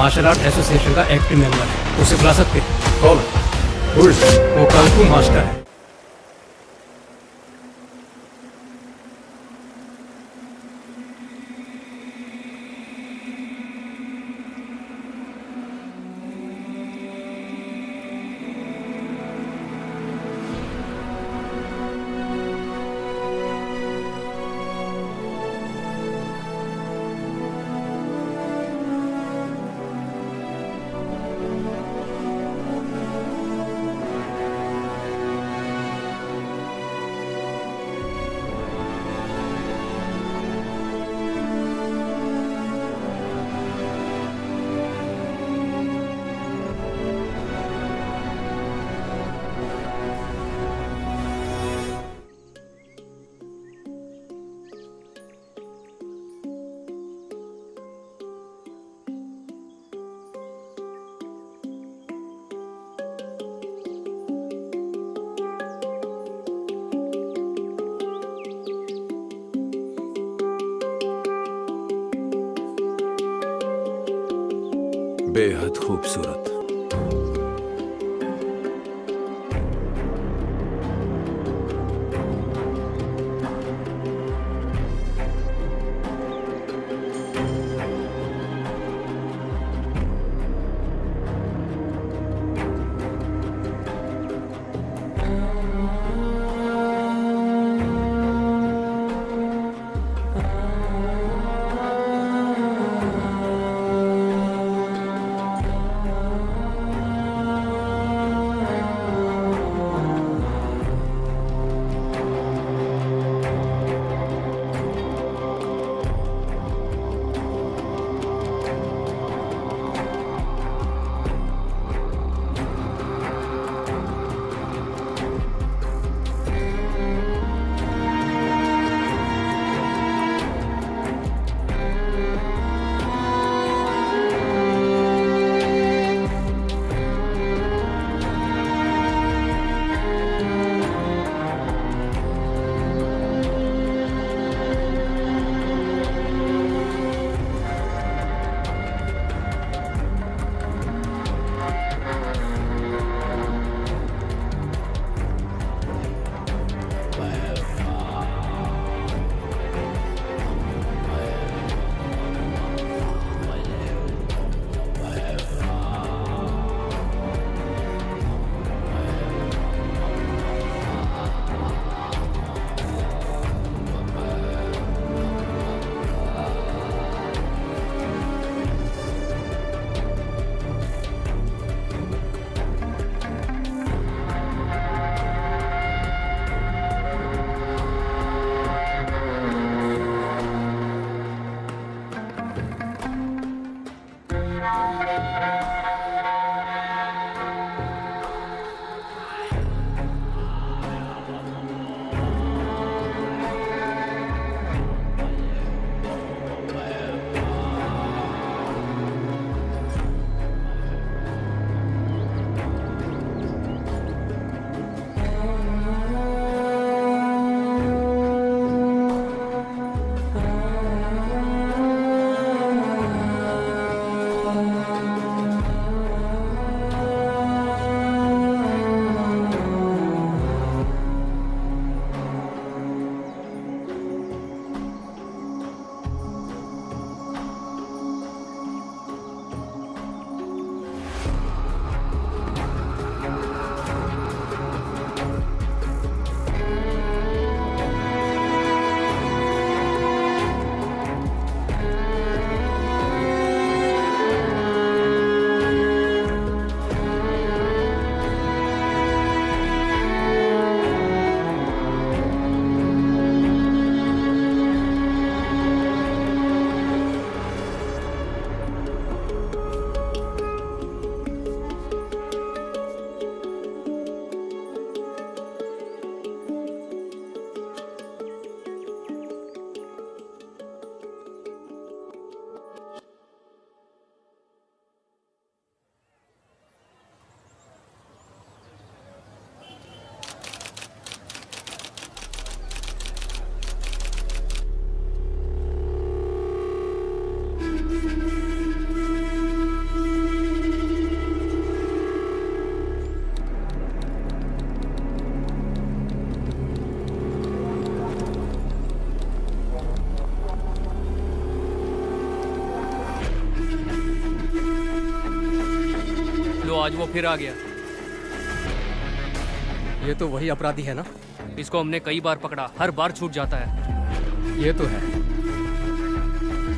Martial art association का active member है, उसे बुला सकते हैं। कौन? वो कung fu मास्टर है। बेहद खूबसूरत। आज वो फिर आ गया। ये तो वही अपराधी है ना? इसको हमने कई बार पकड़ा, हर बार छूट जाता है। ये तो है।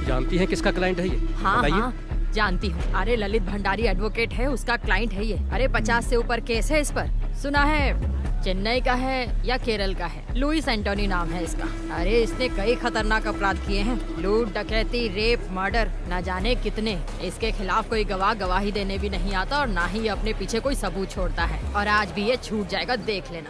जानती हैं किसका क्लाइंट है ये? हाँ बताइए। हाँ जानती हूँ। अरे ललित भंडारी एडवोकेट है, उसका क्लाइंट है ये। अरे 50 से ऊपर केस है इस पर। सुना है चेन्नई का है या केरल का है। लुइस एंटोनी नाम है इसका। अरे इसने कई खतरनाक अपराध किए हैं, लूट, डकैती, रेप, मर्डर, न जाने कितने। इसके खिलाफ कोई गवाह गवाही देने भी नहीं आता और ना ही अपने पीछे कोई सबूत छोड़ता है। और आज भी ये छूट जाएगा, देख लेना।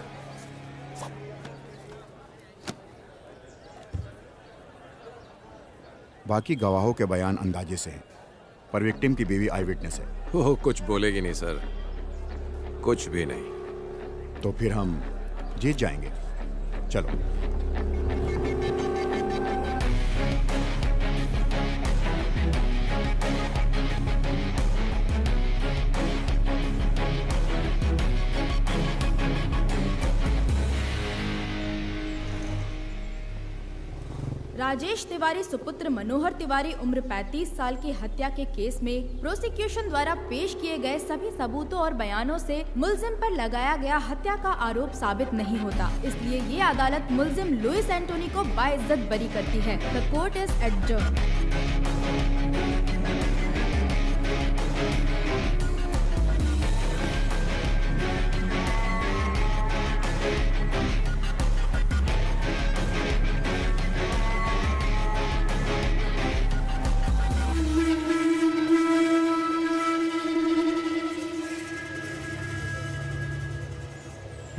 बाकी गवाहों के बयान अंदाजे से हैं, पर विक्टिम की बीवी आई विटनेस है। वो कुछ बोलेगी नहीं सर, कुछ भी नहीं। तो फिर हम जीत जाएंगे। चलो। राजेश तिवारी सुपुत्र मनोहर तिवारी उम्र 35 साल की हत्या के केस में प्रोसिक्यूशन द्वारा पेश किए गए सभी सबूतों और बयानों से मुलजिम पर लगाया गया हत्या का आरोप साबित नहीं होता। इसलिए ये अदालत मुलजिम लुइस एंटोनी को बाइज्जत बरी करती है। The court is adjourned.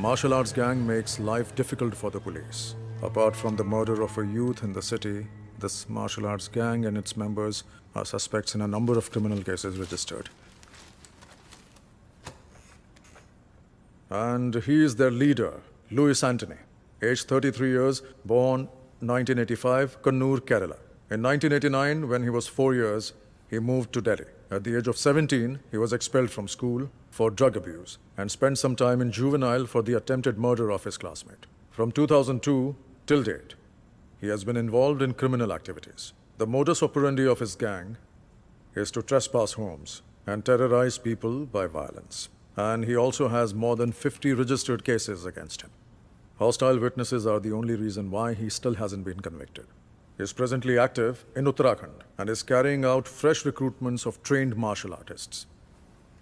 Martial arts gang makes life difficult for the police. Apart from the murder of a youth in the city, this martial arts gang and its members are suspects in a number of criminal cases registered. And he is their leader, Louis Antony, aged 33 years, born 1985, Kannur, Kerala. In 1989, when he was 4 years, he moved to Delhi. At the age of 17, he was expelled from school for drug abuse and spent some time in juvenile for the attempted murder of his classmate. From 2002 till date, he has been involved in criminal activities. The modus operandi of his gang is to trespass homes and terrorize people by violence. And he also has more than 50 registered cases against him. Hostile witnesses are the only reason why he still hasn't been convicted. He is presently active in Uttarakhand and is carrying out fresh recruitments of trained martial artists.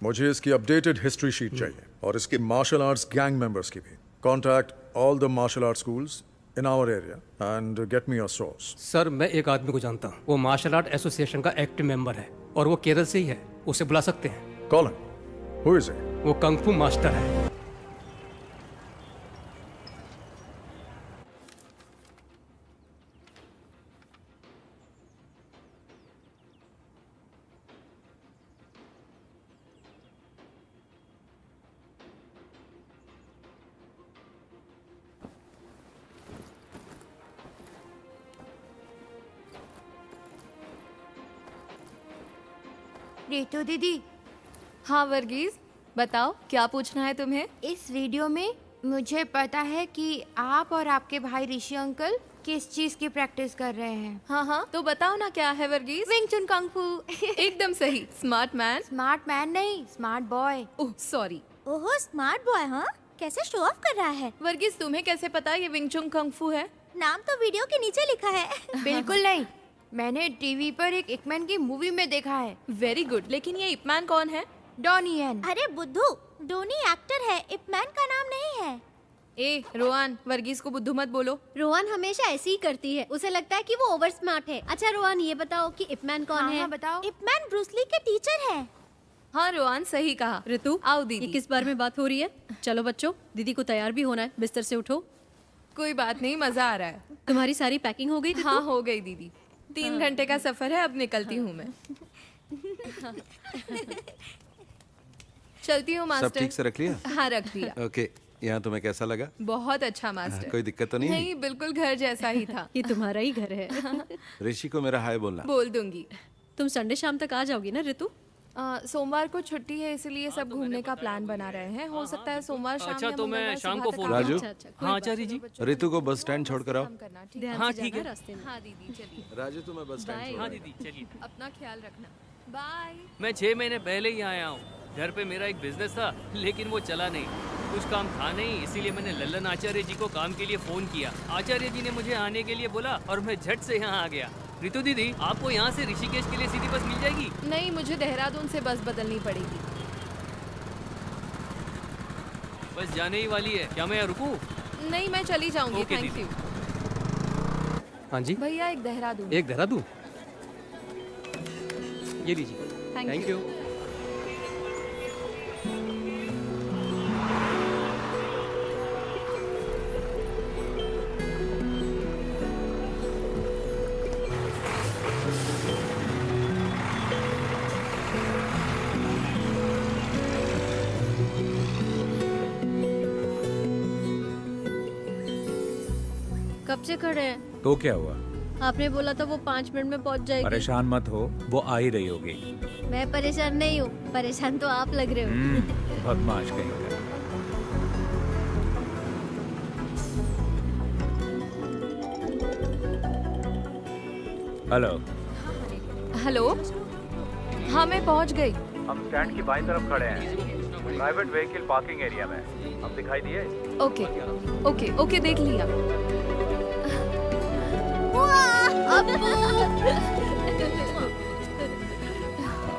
मुझे इसकी updated history sheet चाहिए और इसके martial arts gang members की भी. Contact all the martial art schools in our area and get me a source. Sir मैं एक आदमी को जानता हूँ, वो मार्शल आर्ट एसोसिएशन का एक्टिव मेंबर है और वो केरल से ही है. उसे बुला सकते हैं. Call him. Who is he? वो कंग फू मास्टर है. रितु दीदी, हाँ वर्गीज, बताओ क्या पूछना है तुम्हें? इस वीडियो में मुझे पता है कि आप और आपके भाई ऋषि अंकल किस चीज की प्रैक्टिस कर रहे हैं. हाँ हाँ तो बताओ ना क्या है वर्गीज? विंग चुन कंग फू. एकदम सही. Smart man. स्मार्ट मैन नहीं, स्मार्ट बॉय. Oh sorry. ओहो स्मार्ट बॉय. हाँ कैसे शो ऑफ कर रहा है. वर्गीज तुम्हें कैसे पता ये विंग चुन कंग फू है? नाम तो वीडियो के नीचे लिखा है. बिल्कुल नहीं, मैंने टीवी पर एक इपमैन की मूवी में देखा है. Very good. लेकिन ये इपमैन कौन है? Donnie Yen. अरे बुद्धू, डोनी एक्टर है, इपमैन का नाम नहीं है. ए रोहन, वर्गीज को बुद्धू मत बोलो. रोहन हमेशा ऐसी ही करती है, उसे लगता है कि वो ओवर स्मार्ट है. अच्छा रोहन ये बताओ कि इपमैन कौन है? हाँ, बताओ. इपमैन ब्रूसली के टीचर है. हाँ रोहन सही कहा. ऋतु आओ दीदी. ये किस बारे में बात हो रही है? चलो बच्चों, दीदी को तैयार भी होना है, बिस्तर से उठो. कोई बात नहीं, मजा आ रहा है. तुम्हारी सारी पैकिंग हो गई? हाँ हो गई दीदी. 3 घंटे का सफर है, अब निकलती हूँ मैं. चलती हूँ मास्टर. सब ठीक से रख लिया? हाँ रख लिया. ओके, यहाँ तुम्हें कैसा लगा? बहुत अच्छा मास्टर. कोई दिक्कत तो नहीं? नहीं, बिल्कुल घर जैसा ही था. ये तुम्हारा ही घर है. ऋषि को मेरा हाय बोलना. बोल दूंगी. तुम संडे शाम तक आ जाओगी ना ऋतु? सोमवार को छुट्टी है, इसलिए सब घूमने का प्लान बना रहे हैं. हो सकता है सोमवार शाम. अच्छा, तो मैं शाम को फोन. राजू. हाँ आचार्य जी. ऋतु को बस स्टैंड छोड़कर आओ. हाँ ठीक है. रास्ते में. हाँ दीदी चलिए. राजू तुम्हें बस स्टैंड हाँ दीदी चलिए. अपना ख्याल रखना. बाय. मैं 6 महीने पहले ही आया हूँ. घर पे मेरा एक बिजनेस था, लेकिन वो चला नहीं। कुछ काम था नहीं, इसीलिए मैंने लल्लन आचार्य जी को काम के लिए फोन किया। आचार्य जी ने मुझे आने के लिए बोला और मैं झट से यहाँ आ गया। रितु दीदी, आपको यहाँ से ऋषिकेश के लिए सीधी बस मिल जाएगी? नहीं, मुझे देहरादून से बस बदलनी पड़ेगी। बस जाने ही वाली है, क्या मैं यहाँ रुकूं? नहीं, मैं चली जाऊंगी। ओके थैंक दीदी। यू। हाँ जी, भैया एक देहरादून। एक देहरादून, ये लीजिए। Thank you. कब से खड़े हैं? तो क्या हुआ? आपने बोला था वो 5 मिनट में पहुंच जाएगी। परेशान मत हो, वो आ ही रही होगी। मैं परेशान नहीं हूँ, परेशान तो आप लग रहे हो। बदमाश कहीं का। हेलो। हेलो। हाँ, मैं पहुंच गई। हम स्टैंड की बाईं तरफ खड़े हैं, प्राइवेट व्हीकल पार्किंग एरिया में। हम दिखाई दिए? ओके ओके ओके, देख लिया।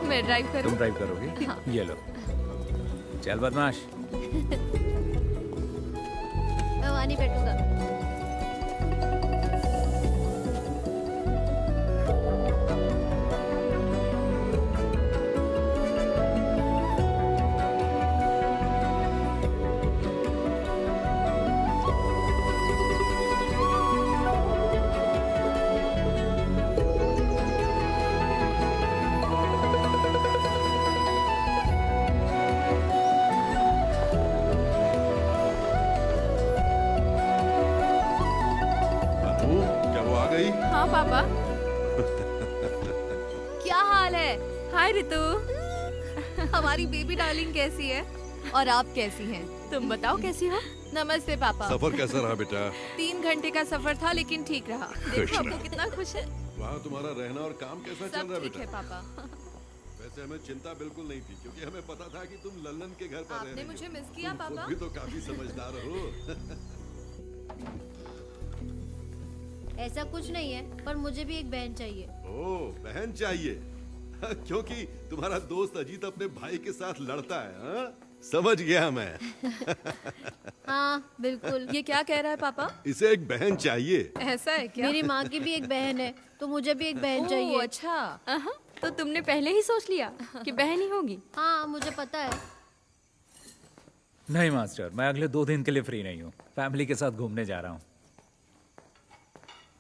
मैं ड्राइव करूँ? तुम ड्राइव करोगी? हाँ। ये लो। चल बदमाश। मैं वहाँ नहीं बैठूंगा। हाँ पापा। क्या हाल है? हाय रितु। हमारी बेबी डार्लिंग कैसी है? और आप कैसी हैं? तुम बताओ कैसी हो? नमस्ते पापा। सफर कैसा रहा बेटा? 3 घंटे का सफर था, लेकिन ठीक रहा। देखो आपको कितना खुश है। वहाँ तुम्हारा रहना और काम कैसा चल सब रहा है ठीक है बेटा? पापा। वैसे हमें चिंता बिल्कुल नहीं थी, क्योंकि हमें पता था कि तुम लल्लन के घर पर रह आपने रही हो। मुझे मिस किया तुम खुद पापा? भी तो काफी समझदार हो। ऐसा कुछ नहीं है, पर मुझे भी एक बहन चाहिए। ओह, बहन चाहिए? क्योंकि तुम्हारा दोस्त अजीत अपने भाई के साथ लड़ता है, हाँ? समझ गया मैं। हाँ बिल्कुल। ये क्या कह रहा है पापा? इसे एक बहन चाहिए। ऐसा है क्या? मेरी माँ की भी एक बहन है, तो मुझे भी एक बहन चाहिए। अच्छा। तो तुमने पहले ही सोच लिया कि बहन ही होगी? हाँ, मुझे पता है। नहीं मास्टर, मैं अगले 2 दिन के लिए फ्री नहीं हूँ। फैमिली के साथ घूमने जा रहा हूँ।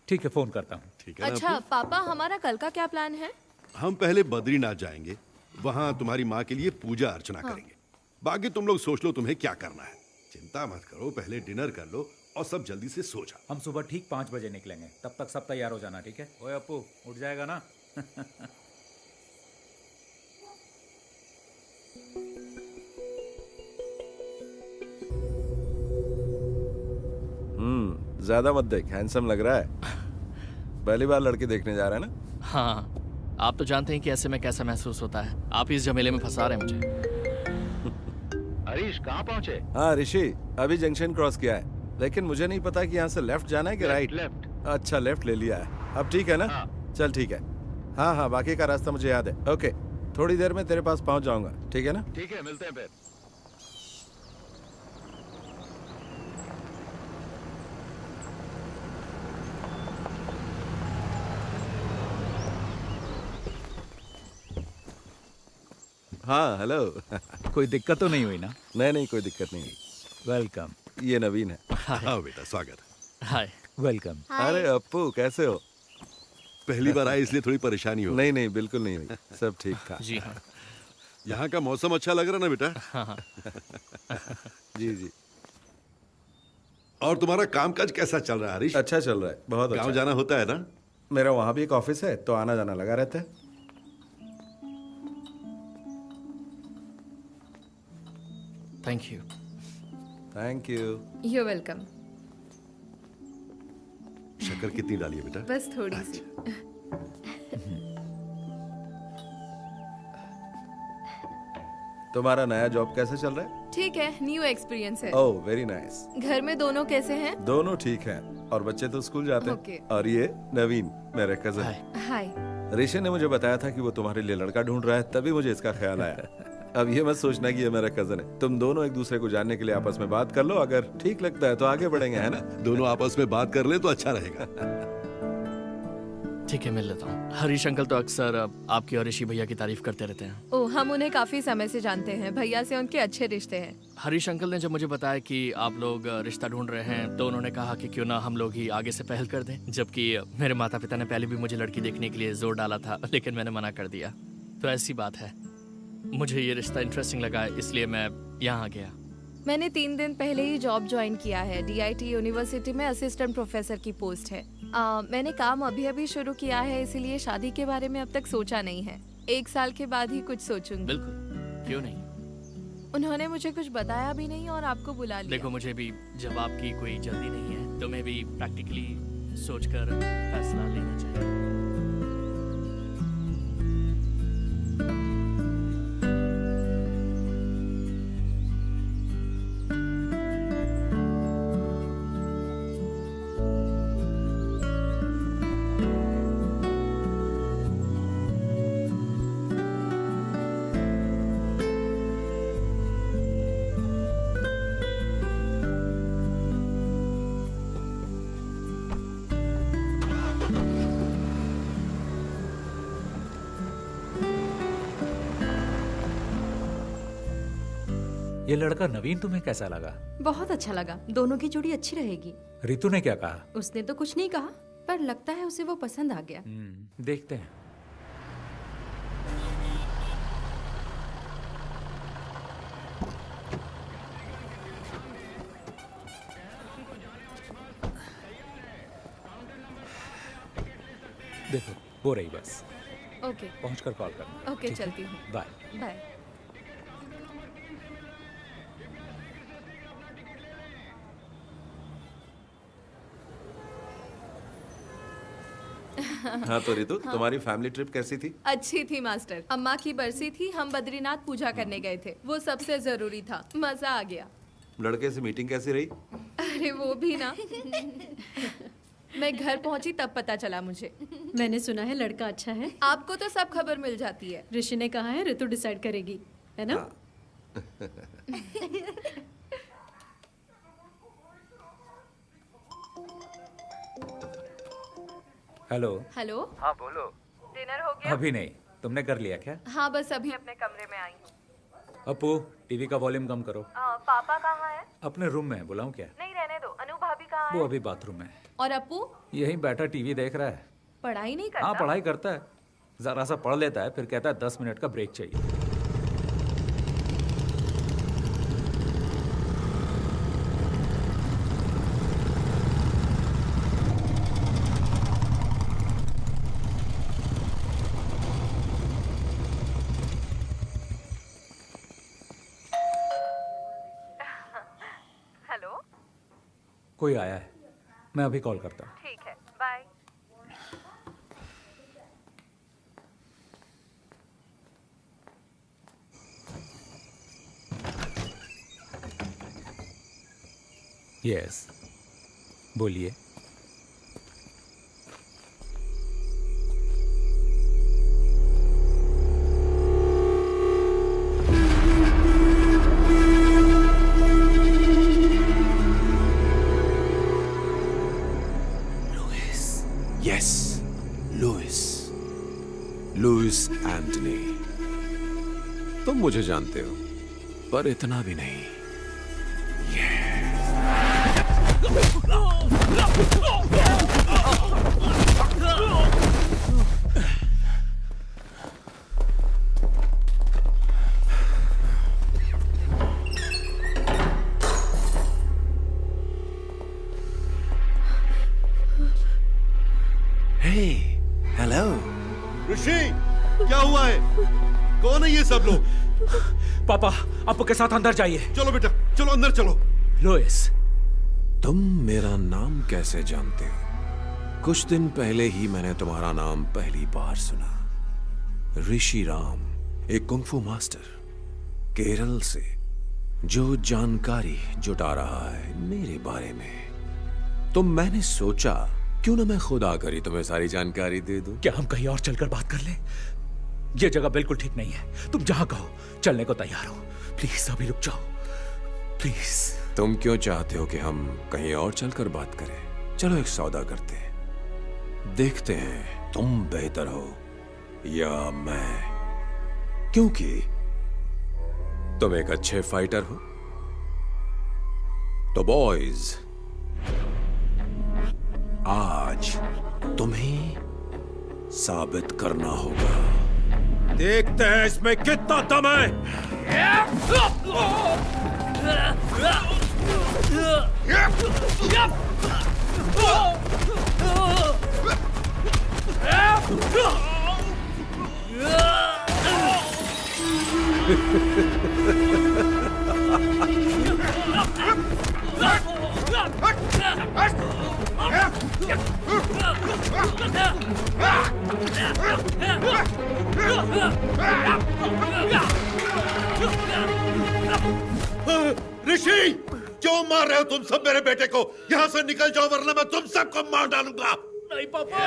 ठीक है, फोन करता हूँ। ठीक है ना अच्छा अपू? पापा, हमारा कल का क्या प्लान है? हम पहले बद्रीनाथ जाएंगे, वहाँ तुम्हारी माँ के लिए पूजा अर्चना करेंगे। बाकी तुम लोग सोच लो तुम्हें क्या करना है। चिंता मत करो, पहले डिनर कर लो और सब जल्दी से सो जाओ। हम सुबह ठीक 5 बजे निकलेंगे, तब तक सब तैयार हो जाना, ठीक है? ओए अप्पू, उठ जाएगा ना? ज्यादा मत देख, हैंडसम लग रहा है। पहली बार लड़की देखने जा रहा है ना? हाँ, आप तो जानते हैं कि ऐसे में कैसा महसूस होता है। आप इस झमेले में फंसा रहे हैं मुझे। हरीश कहाँ पहुँचे? हाँ ऋषि, अभी जंक्शन क्रॉस किया है, लेकिन मुझे नहीं पता कि यहाँ से लेफ्ट जाना है कि राइट। लेफ्ट। अच्छा, लेफ्ट ले लिया है। अब ठीक है ना? चल ठीक है। हाँ हाँ, बाकी का रास्ता मुझे याद है। ओके, थोड़ी देर में तेरे पास पहुँच जाऊंगा, ठीक है ना? ठीक है, मिलते हैं फिर। हाँ हेलो। कोई दिक्कत तो नहीं हुई ना? नहीं नहीं, कोई दिक्कत नहीं। वेलकम। ये नवीन है। हाँ बेटा, स्वागत। हाय। वेलकम। अरे अप्पू, कैसे हो? पहली बार आए इसलिए थोड़ी परेशानी हो? नहीं नहीं, बिल्कुल नहीं हुई, सब ठीक था। जी हाँ। यहाँ का मौसम अच्छा लग रहा ना बेटा? हाँ। जी जी। और तुम्हारा कामकाज कैसा चल रहा है हरीश? अच्छा चल रहा है, बहुत अच्छा। गाँव जाना होता है ना? मेरा वहाँ भी एक ऑफिस है, तो आना जाना लगा रहता है। Thank you. Thank you. You welcome. शक्कर कितनी डाली है बेटा? बस थोड़ी सी। तुम्हारा नया जॉब कैसे चल रहा है? ठीक है, न्यू एक्सपीरियंस है। Oh very nice. घर में दोनों कैसे हैं? दोनों ठीक हैं और बच्चे तो स्कूल जाते हैं। Okay. और ये नवीन मेरे कजन। हाय। ऋषि ने मुझे बताया था कि वो तुम्हारे लिए लड़का ढूंढ रहा है, तभी मुझे इसका ख्याल आया। अब ये मत सोचना कि ये मेरा कजन है। तुम दोनों एक दूसरे को जानने के लिए आपस में बात कर लो, अगर ठीक लगता है तो आगे बढ़ेंगे, है ना? दोनों आपस में बात कर ले तो अच्छा रहेगा। ठीक है, मिल लेता हूँ। हरीश अंकल तो अक्सर आपकी और ऋषि भैया की तारीफ करते रहते हैं। ओह, हम उन्हें काफी समय से जानते हैं। भैया से उनके अच्छे रिश्ते हैं। हरीश अंकल ने जब मुझे बताया कि आप लोग रिश्ता ढूंढ रहे हैं तो उन्होंने कहा कि क्यों ना हम लोग ही आगे से पहल कर दें, जबकि मेरे माता पिता ने पहले भी मुझे लड़की देखने के लिए जोर डाला था, लेकिन मैंने मना कर दिया। तो ऐसी बात है, मुझे ये रिश्ता इंटरेस्टिंग लगा, इसलिए मैं यहाँ आ गया। मैंने 3 दिन पहले ही जॉब ज्वाइन किया है। DIT यूनिवर्सिटी में असिस्टेंट प्रोफेसर की पोस्ट है। मैंने काम अभी शुरू किया है, इसीलिए शादी के बारे में अब तक सोचा नहीं है। 1 साल के बाद ही कुछ सोचूंगी। बिल्कुल, क्यों नहीं। उन्होंने मुझे कुछ बताया भी नहीं और आपको बुला लिया। देखो, मुझे भी जवाब की कोई जल्दी नहीं है, तुम्हें भी प्रैक्टिकली सोचकर फैसला लेना चाहिए। ये लड़का नवीन तुम्हें कैसा लगा? बहुत अच्छा लगा। दोनों की जोड़ी अच्छी रहेगी। रितु ने क्या कहा? उसने तो कुछ नहीं कहा, पर लगता है उसे वो पसंद आ गया। देखते हैं। देखो, हो रही बस। ओके। पहुंचकर कॉल करना। ओके, चलती हूँ। बाय। बाय। हाँ तो रितु, तुम्हारी फैमिली ट्रिप कैसी थी? अच्छी थी मास्टर। अम्मा की बरसी थी, हम बद्रीनाथ पूजा करने गए थे। वो सबसे जरूरी था। मजा आ गया। लड़के से मीटिंग कैसी रही? अरे वो भी ना। मैं घर पहुंची तब पता चला मुझे। मैंने सुना है लड़का अच्छा है। आपको तो सब खबर मिल जाती है। ऋषि ने कहा है ऋतु डिसाइड करेगी, है ना? हेलो। हेलो। हाँ बोलो। डिनर हो गया? अभी नहीं। तुमने कर लिया क्या? हाँ, बस अभी अपने कमरे में आई हूँ। अपू, टीवी का वॉल्यूम कम करो। पापा कहाँ है? अपने रूम में है, बुलाऊं क्या? नहीं, रहने दो। अनु भाभी कहाँ है? वो अभी बाथरूम में। और अपू? यही बैठा टीवी देख रहा है। पढ़ाई नहीं करता? हाँ, पढ़ाई करता है। जरा सा पढ़ लेता है, फिर कहता है 10 मिनट का ब्रेक चाहिए। हेलो। कोई आया है, मैं अभी कॉल करता हूँ। ठीक है, बाय। यस, बोलिए। Yes, Louis Antony. तुम मुझे जानते हो, पर इतना भी नहीं। हेलो ऋषि, क्या हुआ है? कौन है ये सब लोग? पापा, आपू के साथ अंदर जाइए। चलो बेटा, चलो अंदर चलो। लुइस, तुम मेरा नाम कैसे जानते हो? कुछ दिन पहले ही मैंने तुम्हारा नाम पहली बार सुना। ऋषि राम, एक कुंग फू मास्टर। केरल से जो जानकारी जुटा रहा है मेरे बारे में, तो मैंने सोचा क्यों ना मैं खुद आकर ही तुम्हें सारी जानकारी दे दूं। क्या हम कहीं और चलकर बात कर लें? ये जगह बिल्कुल ठीक नहीं है। तुम जहां कहो चलने को तैयार हो। प्लीज अभी रुक जाओ, प्लीज। तुम क्यों चाहते हो कि हम कहीं और चलकर बात करें? चलो एक सौदा करते हैं, देखते हैं तुम बेहतर हो या मैं, क्योंकि तुम एक अच्छे फाइटर हो। तो बॉयज, आज तुम्हें साबित करना होगा। देखते हैं इसमें कितना दम है। ऋषि, क्यों मार रहे हो तुम सब मेरे बेटे को? यहाँ से निकल जाओ वरना मैं तुम सबको मार डालूंगा। नहीं पापा।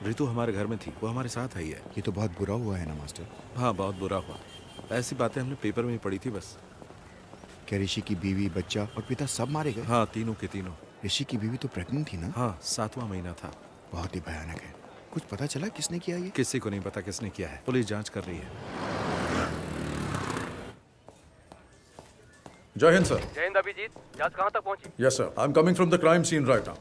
रितु हमारे घर में थी, वो हमारे साथ आई है। ये तो बहुत बुरा हुआ है ना मास्टर। हाँ, बहुत बुरा हुआ। ऐसी बातें हमने पेपर में ही पढ़ी थी बस। क्या ऋषि की बीवी, बच्चा और पिता सब मारे गए? हाँ, तीनों के तीनों। ऋषि की बीवी तो प्रेग्नेंट थी ना? हाँ, 7वां महीना था। बहुत ही भयानक है। कुछ पता चला किसने किया ये? किसी को नहीं पता किसने किया है, पुलिस जांच कर रही है। जय हिंद सर। जय हिंद अभिजीत, जांच कहाँ तक पहुंची? Yes sir, I'm coming from the crime scene right now.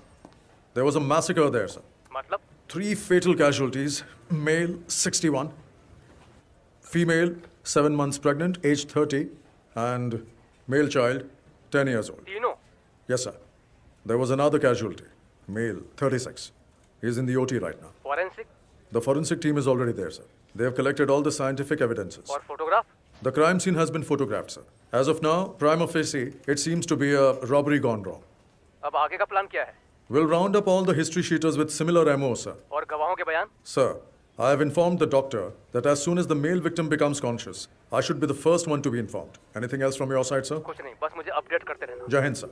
There was a massacre there sir. मतलब? 3 fatal casualties, male 61, female 7 months pregnant, age 30, and male child 10 years old. तीनों? Yes sir. There was another casualty, male 36. He's in the OT right now. Forensic? The forensic team is already there sir. They have collected all the scientific evidences. और photograph? The crime scene has been photographed sir. As of now, prima facie, it seems to be a robbery gone wrong. अब आगे का plan क्या है? We'll round up all the history sheeters with similar MO, sir. और गवाहों के बयान? Sir, I have informed the doctor that as soon as the male victim becomes conscious, I should be the first one to be informed. Anything else from your side, sir? कुछ नहीं, बस मुझे update करते रहना। Jai Hind, sir.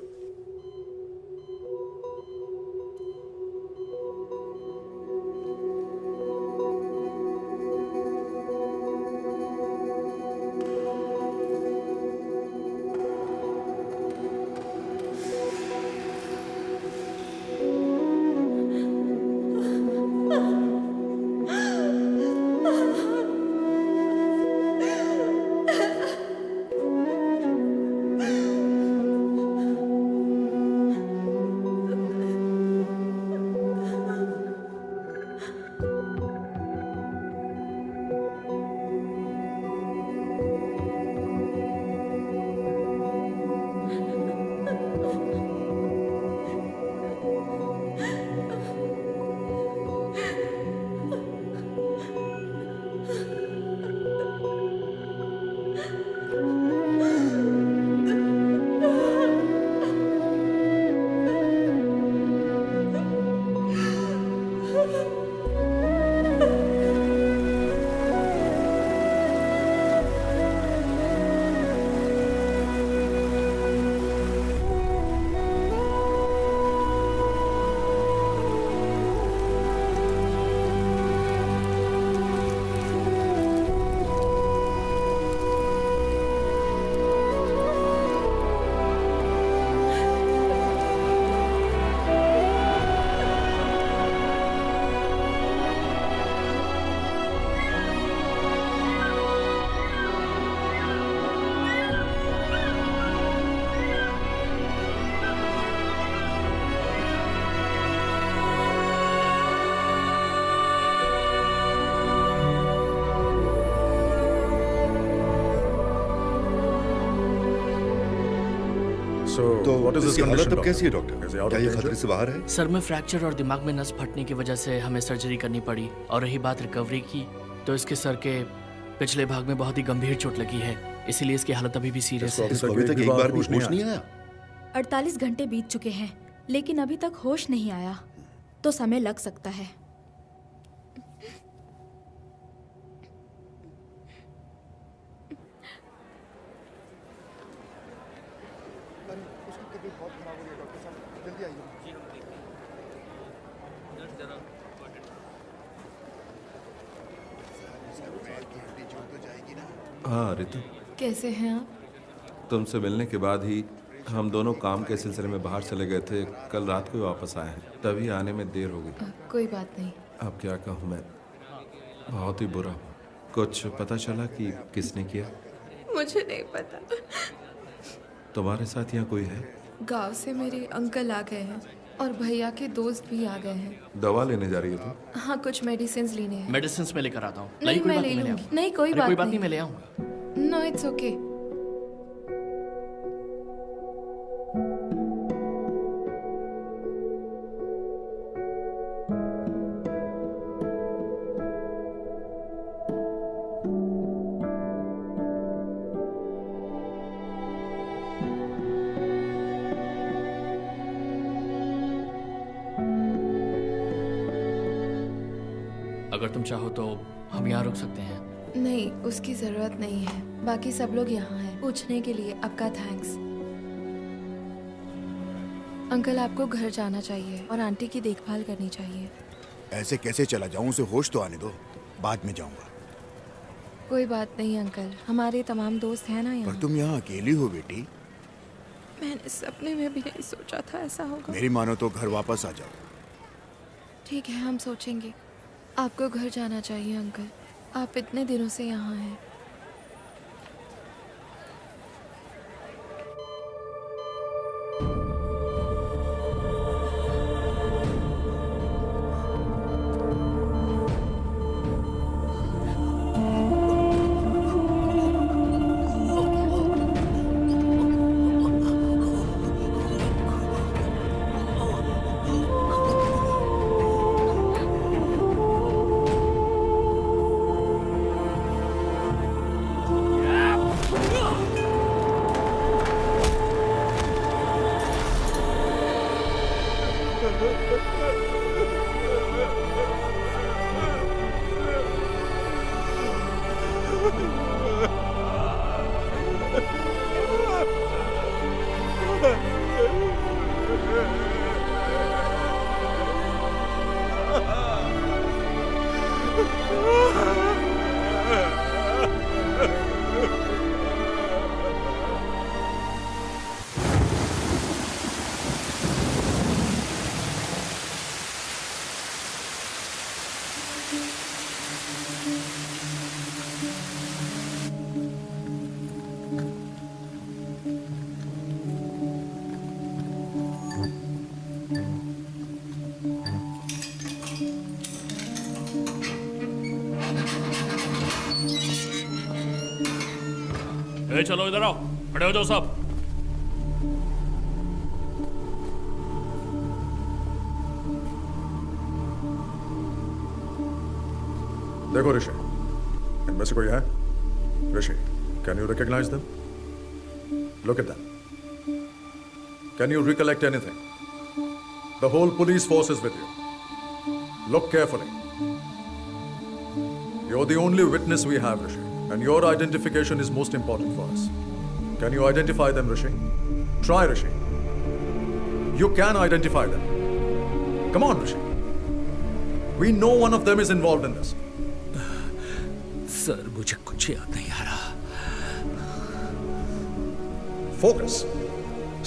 So, what is his इसकी हालत condition, अब कैसी है doctor? Doctor? Is he out क्या of ये danger? खतरे से बाहर है? सर में फ्रैक्चर और दिमाग में नस फटने की वजह से हमें सर्जरी करनी पड़ी। और रही बात रिकवरी की, तो इसके सर के पिछले भाग में बहुत ही गंभीर चोट लगी है, इसीलिए इसकी हालत अभी भी सीरियस है। इसको अभी तक एक बार भी होश नहीं आया? 48 घंटे बीत चुके हैं, लेकिन अभी तक होश नहीं आया, तो समय लग सकता है। हाँ रितु, कैसे हैं आप? तुमसे मिलने के बाद ही हम दोनों काम के सिलसिले में बाहर चले गए थे। कल रात को वापस आए हैं, तभी आने में देर हो गई। कोई बात नहीं। अब क्या कहूँ मैं, बहुत ही बुरा हूँ। कुछ पता चला कि किसने किया? मुझे नहीं पता। तुम्हारे साथ यहाँ कोई है? गांव से मेरे अंकल आ गए हैं और भैया के दोस्त भी आ गए हैं। दवा लेने जा रही है तुम? हाँ, कुछ मेडिसिन लेने हैं। मेडिसिन में लेकर आता हूँ। नहीं, मैं ले लूंगी। नहीं, कोई बात नहीं, मैं ले आऊंगा। No, it's okay. अगर तुम चाहो तो हम यहाँ रुक सकते हैं। नहीं, उसकी जरूरत नहीं है। बाकी सब लोग यहाँ हैं। पूछने के लिए आपका थैंक्स। अंकल, आपको घर जाना चाहिए और आंटी की देखभाल करनी चाहिए। ऐसे कैसे चला जाऊं? उसे होश तो आने दो, बाद में जाऊंगा। कोई बात नहीं अंकल, हमारे तमाम दोस्त हैं ना यहाँ। पर तुम यहाँ अकेली हो बेटी। मैंने सपने में भी नहीं सोचा था ऐसा होगा। मेरी मानो तो घर वापस आ जाओ। ठीक है, हम सोचेंगे। आपको घर जाना चाहिए अंकल, आप इतने दिनों से यहाँ हैं। ए चलो इधर आओ, खड़े हो जाओ सब। देखो ऋषि, इनमें से कोई है? Rishi, can you recognise them? Look at them. Can you recollect anything? The whole police force is with you. Look carefully. You're the only witness we have, Rishi, and your identification is most important for us. Can you identify them, Rishi? Try, Rishi. You can identify them. Come on, Rishi. We know one of them is involved in this. Sir मुझे कुछ याद नहीं आ रहा। Focus.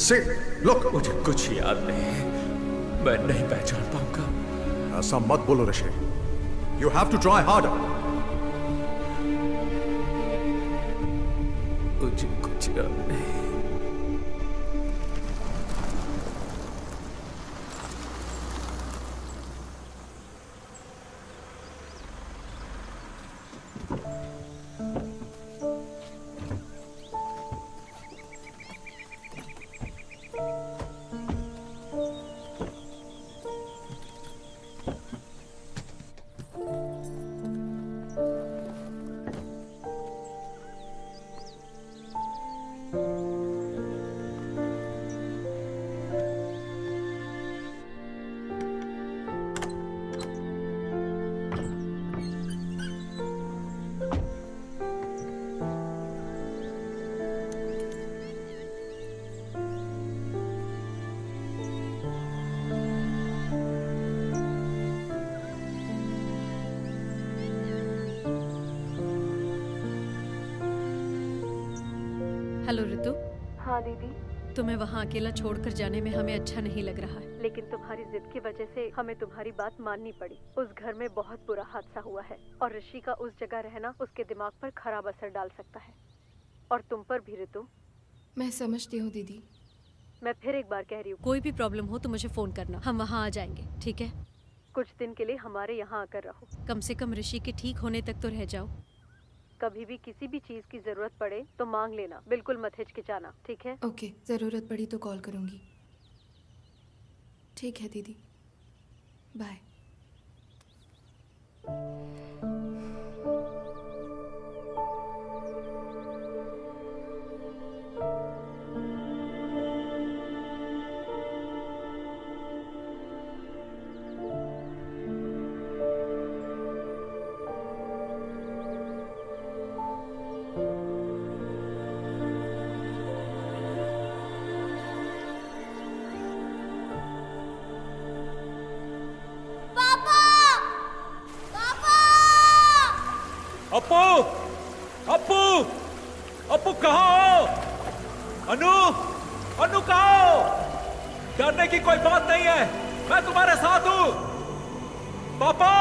See. Look. मुझे कुछ याद नहीं है, मैं नहीं पहचान पाऊंगा। ऐसा मत बोलो ऋषि। You have to try harder. मुझे कुछ याद नहीं। हेलो रितु। हाँ दीदी। तुम्हें वहाँ अकेला छोड़कर जाने में हमें अच्छा नहीं लग रहा है, लेकिन तुम्हारी जिद की वजह से हमें तुम्हारी बात माननी पड़ी। उस घर में बहुत बुरा हादसा हुआ है और ऋषि का उस जगह रहना उसके दिमाग पर खराब असर डाल सकता है, और तुम पर भी रितु। मैं समझती हूँ दीदी। मैं फिर एक बार कह रही हूँ, कोई भी प्रॉब्लम हो तो मुझे फोन करना, हम वहाँ आ जाएंगे, ठीक है? कुछ दिन के लिए हमारे यहाँ आकर रहो। कम से कम ऋषि के ठीक होने तक तो रह जाओ। कभी भी किसी भी चीज की जरूरत पड़े तो मांग लेना, बिल्कुल मत हिचकिचाना, ठीक है? ओके, जरूरत पड़ी तो कॉल करूंगी। ठीक है दीदी, बाय। अपू, अपू, अपू कहाँ हो? अनु, अनु कहाँ हो? डरने की कोई बात नहीं है, मैं तुम्हारे साथ हूँ। पापा,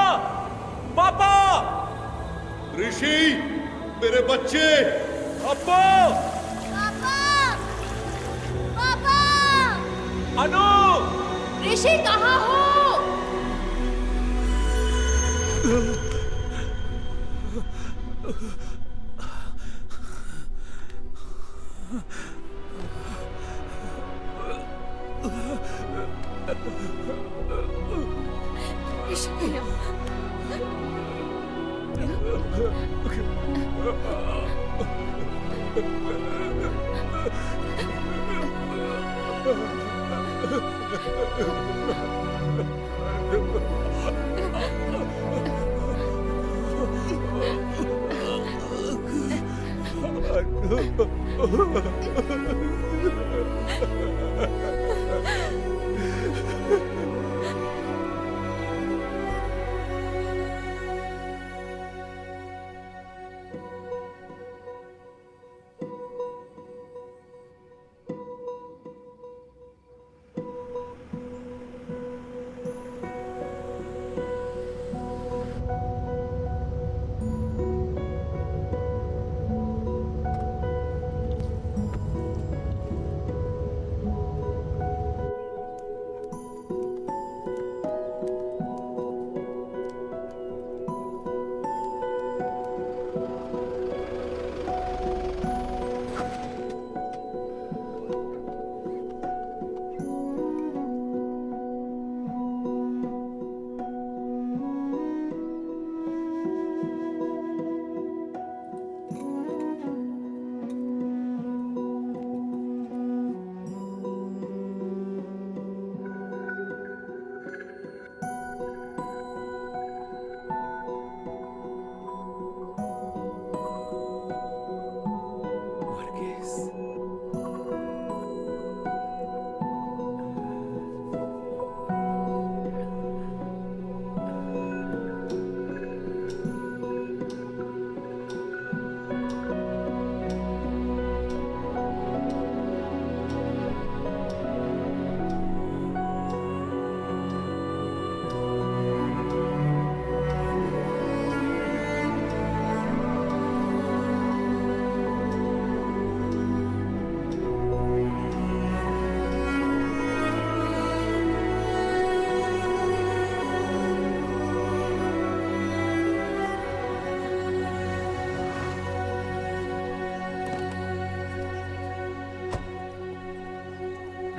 पापा, ऋषि, मेरे बच्चे। अपू, पापा, पापा, अनु, ऋषि कहाँ हो? ऋषि भैया,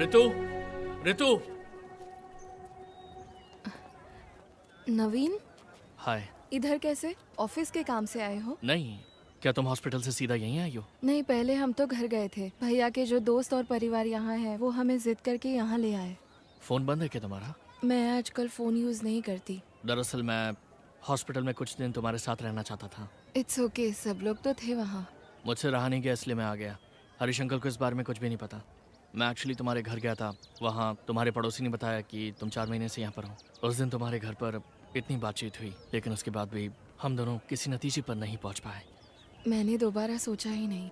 ऋतु, ऋतु। नवीन, हाय। इधर कैसे? ऑफिस के काम से आए हो? नहीं, क्या तुम हॉस्पिटल से सीधा यहीं आई हो? नहीं, पहले हम तो घर गए थे। भैया के जो दोस्त और परिवार यहाँ है वो हमें जिद करके यहाँ ले आए। फोन बंद है क्या तुम्हारा? मैं आजकल फोन यूज नहीं करती। दरअसल मैं हॉस्पिटल में कुछ दिन तुम्हारे साथ रहना चाहता था। इट्स ओके, सब लोग तो थे वहाँ। मुझसे रहा नहीं गया इसलिए मैं आ गया। हरीश अंकल को इस बारे में कुछ भी नहीं पता। मैं एक्चुअली तुम्हारे घर गया था। वहाँ तुम्हारे पड़ोसी ने बताया कि तुम 4 महीने से यहाँ पर हो। उस दिन तुम्हारे घर पर इतनी बातचीत हुई, लेकिन उसके बाद भी हम दोनों किसी नतीजे पर नहीं पहुँच पाए। मैंने दोबारा सोचा ही नहीं।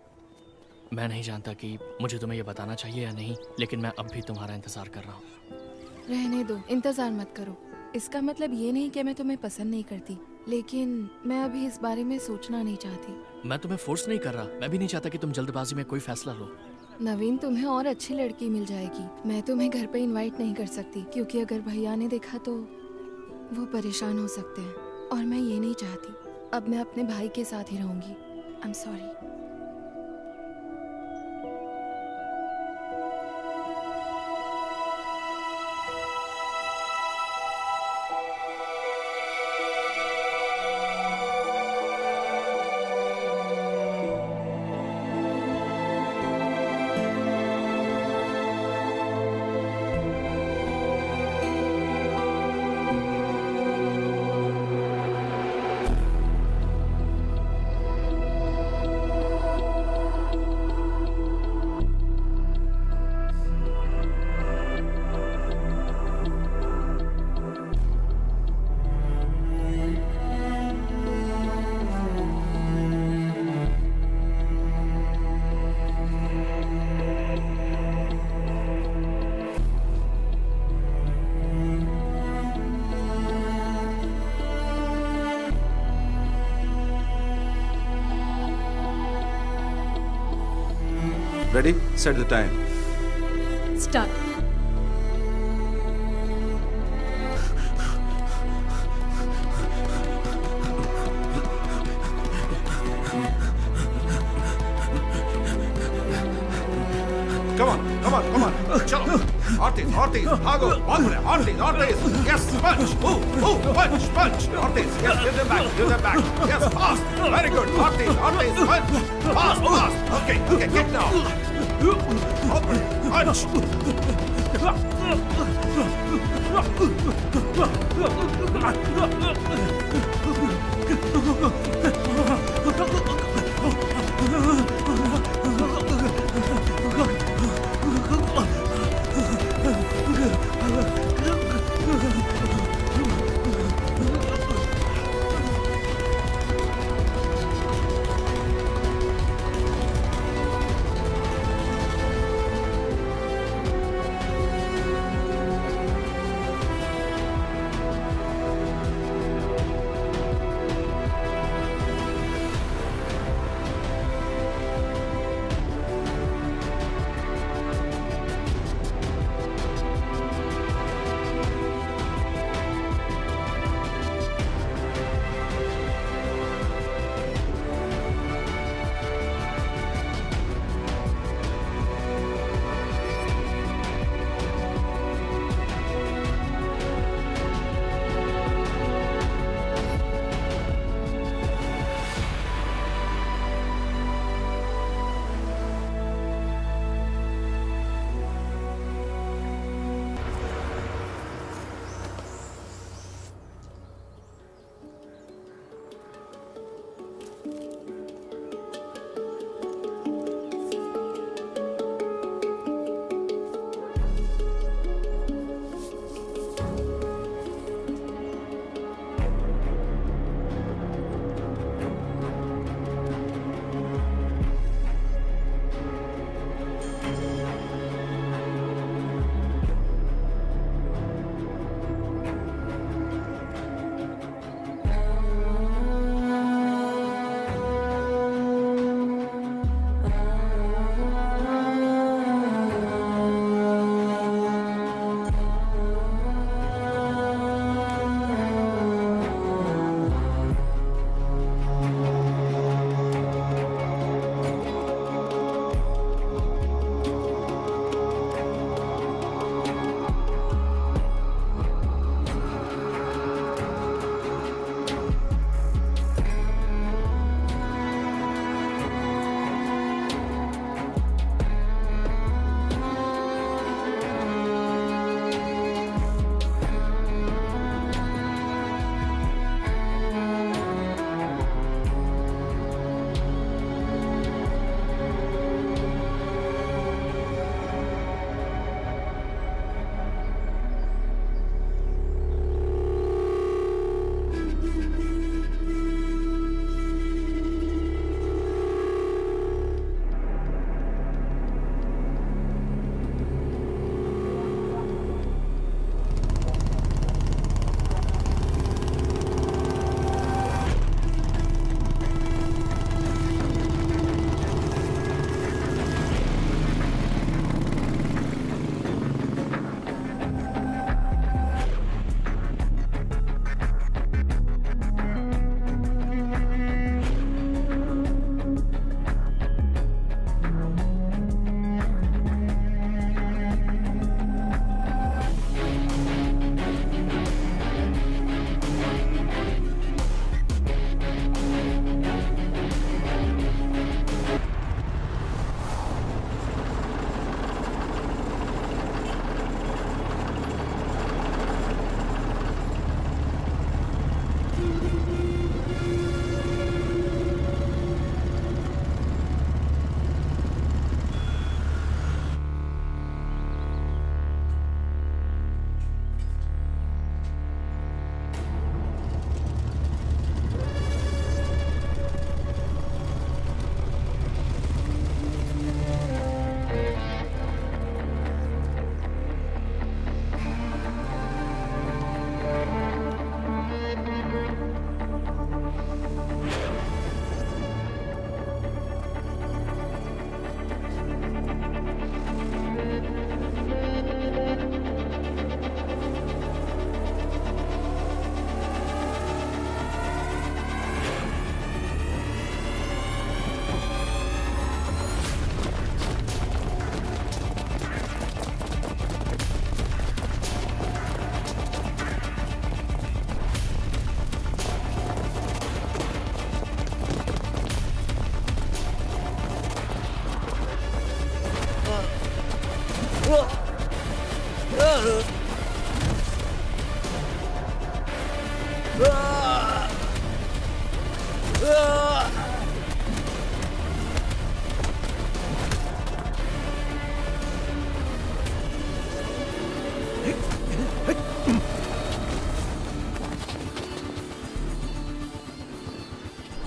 मैं नहीं जानता कि मुझे तुम्हें ये बताना चाहिए या नहीं, लेकिन मैं अब भी तुम्हारा इंतज़ार कर रहा हूँ। रहने दो, इंतजार मत करो। इसका मतलब ये नहीं कि मैं तुम्हें पसंद नहीं करती, लेकिन मैं अभी इस बारे में सोचना नहीं चाहती। मैं तुम्हें फोर्स नहीं कर रहा। मैं भी नहीं चाहता कि तुम जल्दबाजी में कोई फैसला लो। नवीन, तुम्हें और अच्छी लड़की मिल जाएगी। मैं तुम्हें घर पे इनवाइट नहीं कर सकती, क्योंकि अगर भैया ने देखा तो वो परेशान हो सकते हैं, और मैं ये नहीं चाहती। अब मैं अपने भाई के साथ ही रहूंगी। I am sorry. Ready? Set the time. Start. Come on, come on, come on. चलो, और तेज, भागो, भाग रहे, और तेज, yes, punch, move, punch, और तेज, yes, give them back, yes, fast, very good, और तेज, punch, fast, okay, get down, open, punch.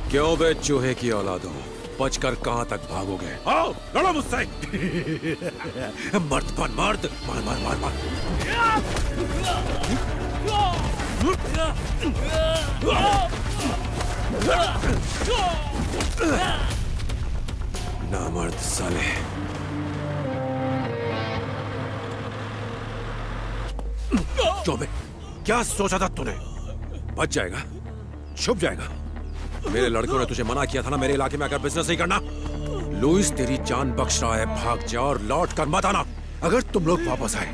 क्यों बे चूहे की औलादों, बचकर कहां तक भागोगे? आओ लड़ो मुझसे। मर्द बन मर्द, मार मार मार मार। ना मर्द साले। क्यों बे, क्या सोचा था तूने? बच जाएगा, छुप जाएगा। मेरे लड़कों ने तुझे मना किया था ना मेरे इलाके में आकर बिजनेस नहीं करना। लुइस तेरी जान बख्श रहा है, भाग जा और लौट कर मत आना। अगर तुम लोग वापस आए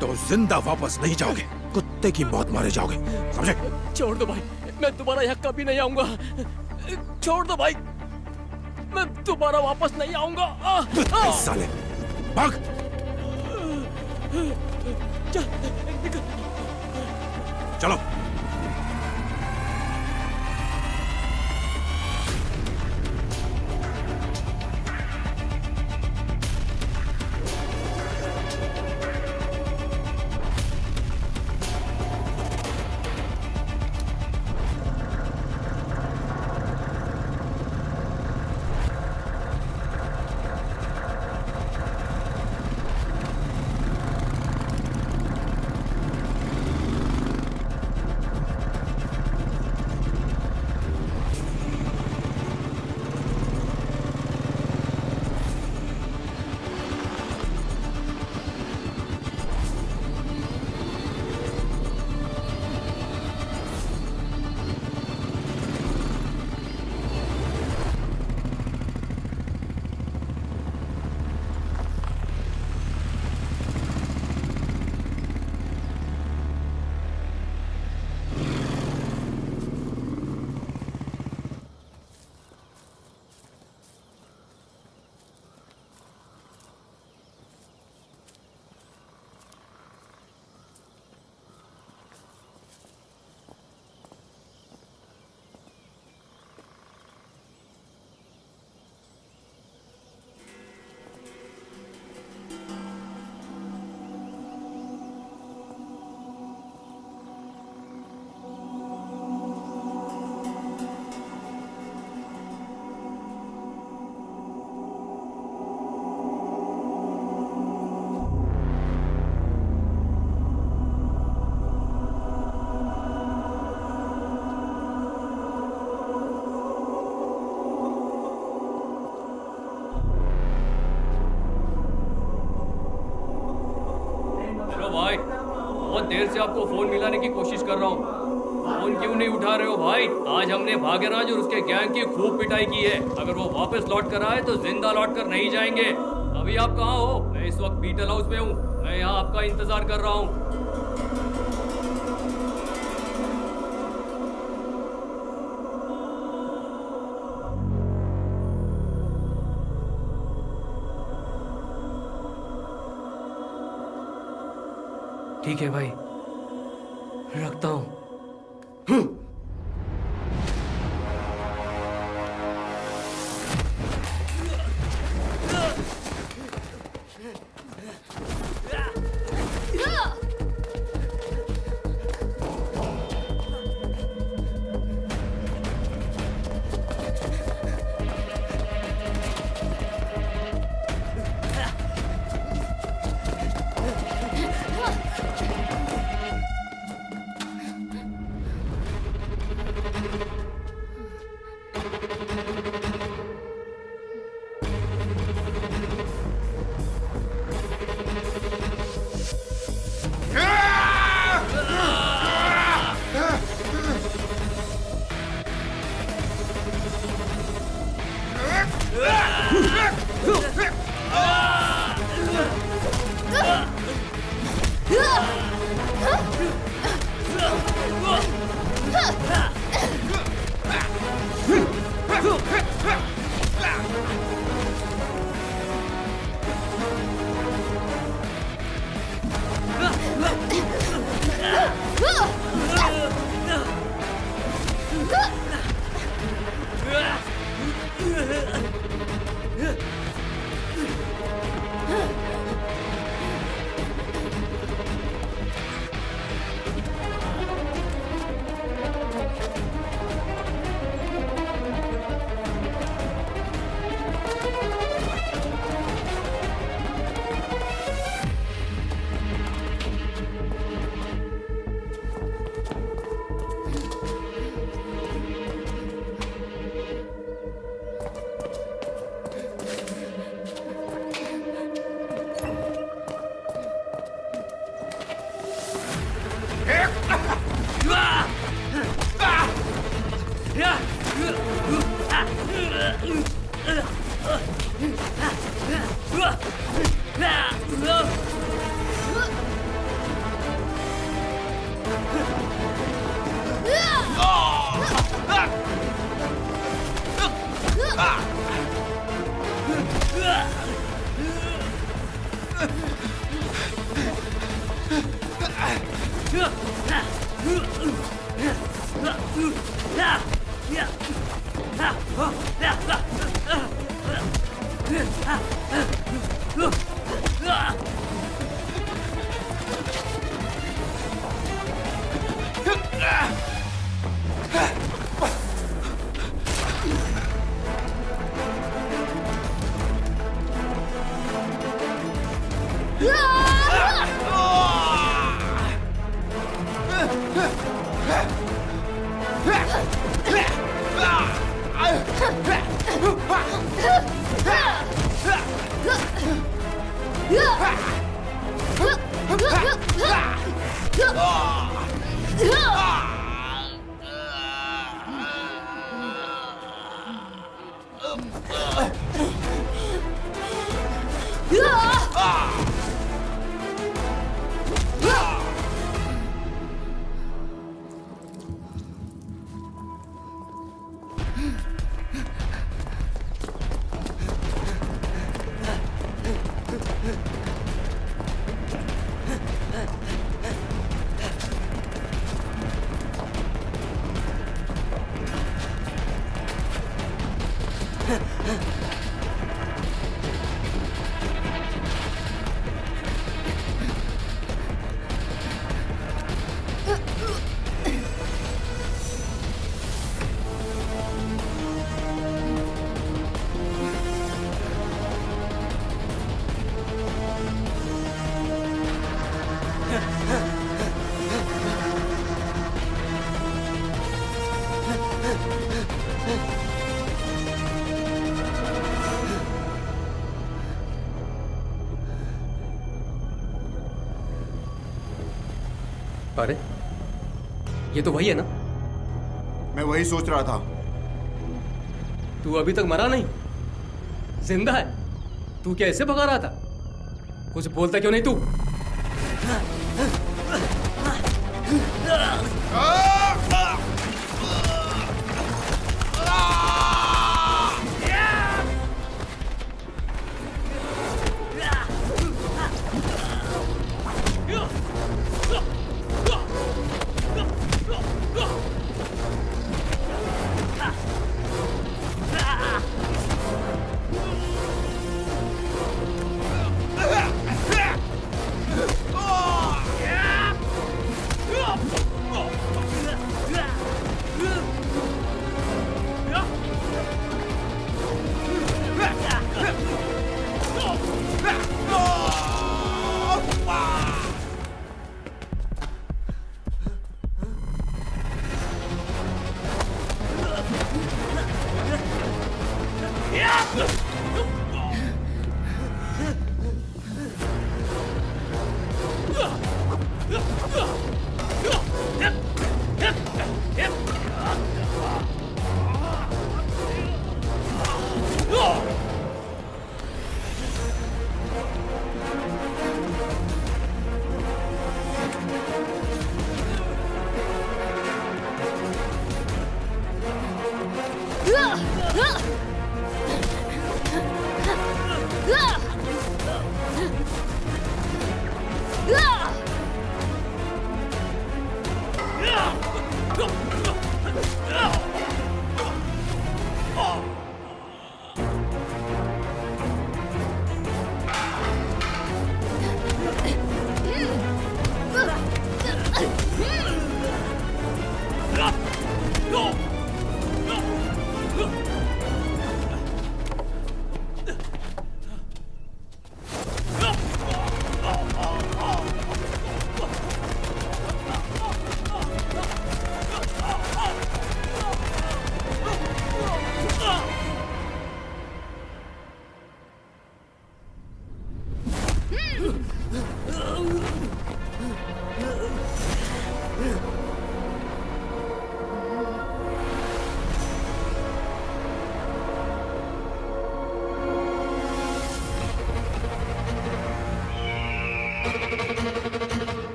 तो जिंदा वापस नहीं जाओगे, कुत्ते की मौत मारे जाओगे, समझे? छोड़ दो भाई, मैं दोबारा यहाँ कभी नहीं आऊंगा। छोड़ दो भाई, मैं दोबारा वापस नहीं आऊंगा। साले भाग। चलो बहुत देर से आपको फोन मिलाने की कोशिश कर रहा हूँ, फोन क्यों नहीं उठा रहे हो भाई? आज हमने भाग्यराज और उसके गैंग की खूब पिटाई की है। अगर वो वापस लौट कर आए तो जिंदा लौट कर नहीं जाएंगे। अभी आप कहाँ हो? मैं इस वक्त बीटल हाउस में हूँ, मैं यहाँ आपका इंतजार कर रहा हूँ। ठीक है भाई, रखता हूँ। अरे ये तो वही है ना? मैं वही सोच रहा था। तू अभी तक मरा नहीं, जिंदा है। तू क्या ऐसे भगा रहा था? कुछ बोलता क्यों नहीं तू?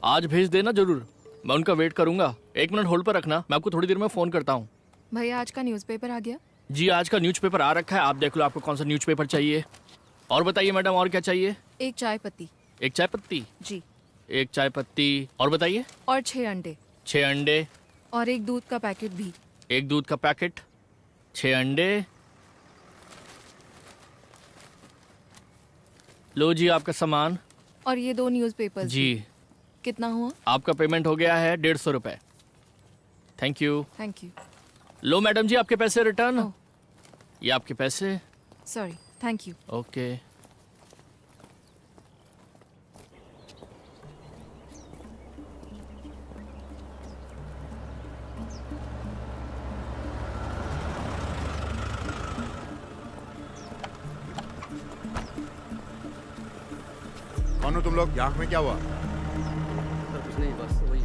आज भेज देना जरूर, मैं उनका वेट करूंगा। 1 मिनट होल्ड पर रखना, मैं आपको थोड़ी देर में फ़ोन करता हूँ। भैया आज का न्यूज़पेपर आ गया? जी आज का न्यूज़पेपर आ रखा है, आप देख लो आपको कौन सा न्यूज़पेपर चाहिए। और बताइए मैडम, और क्या चाहिए? एक चाय पत्ती। एक चाय पत्ती? जी। एक चाय पत्ती, और बताइए? और 6 अंडे। 6 अंडे। और एक दूध का पैकेट भी। एक दूध का पैकेट, 6 अंडे। लो जी आपका सामान। और ये 2 न्यूज़पेपर जी। कितना हुआ? आपका पेमेंट हो गया है 150 रुपए। Thank you. Thank you. लो मैडम जी आपके पैसे रिटर्न। ये आपके पैसे। Sorry, thank you. ओके। कौन हो तुम लोग? यहाँ में क्या हुआ? सर कुछ नहीं, बस वही।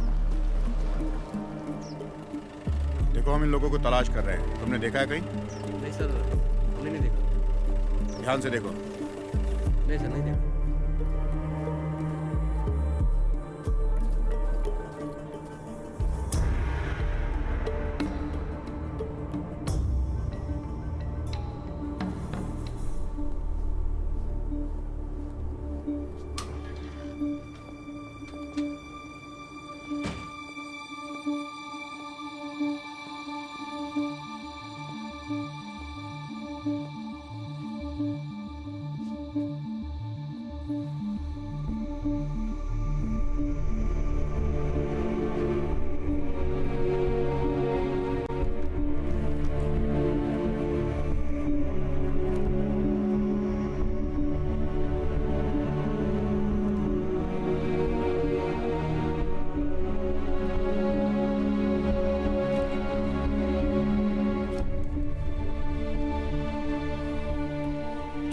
देखो हम इन लोगों को तलाश कर रहे हैं, तुमने देखा है कहीं? नहीं सर, हमने नहीं देखा। ध्यान से देखो। नहीं सर, नहीं देखा।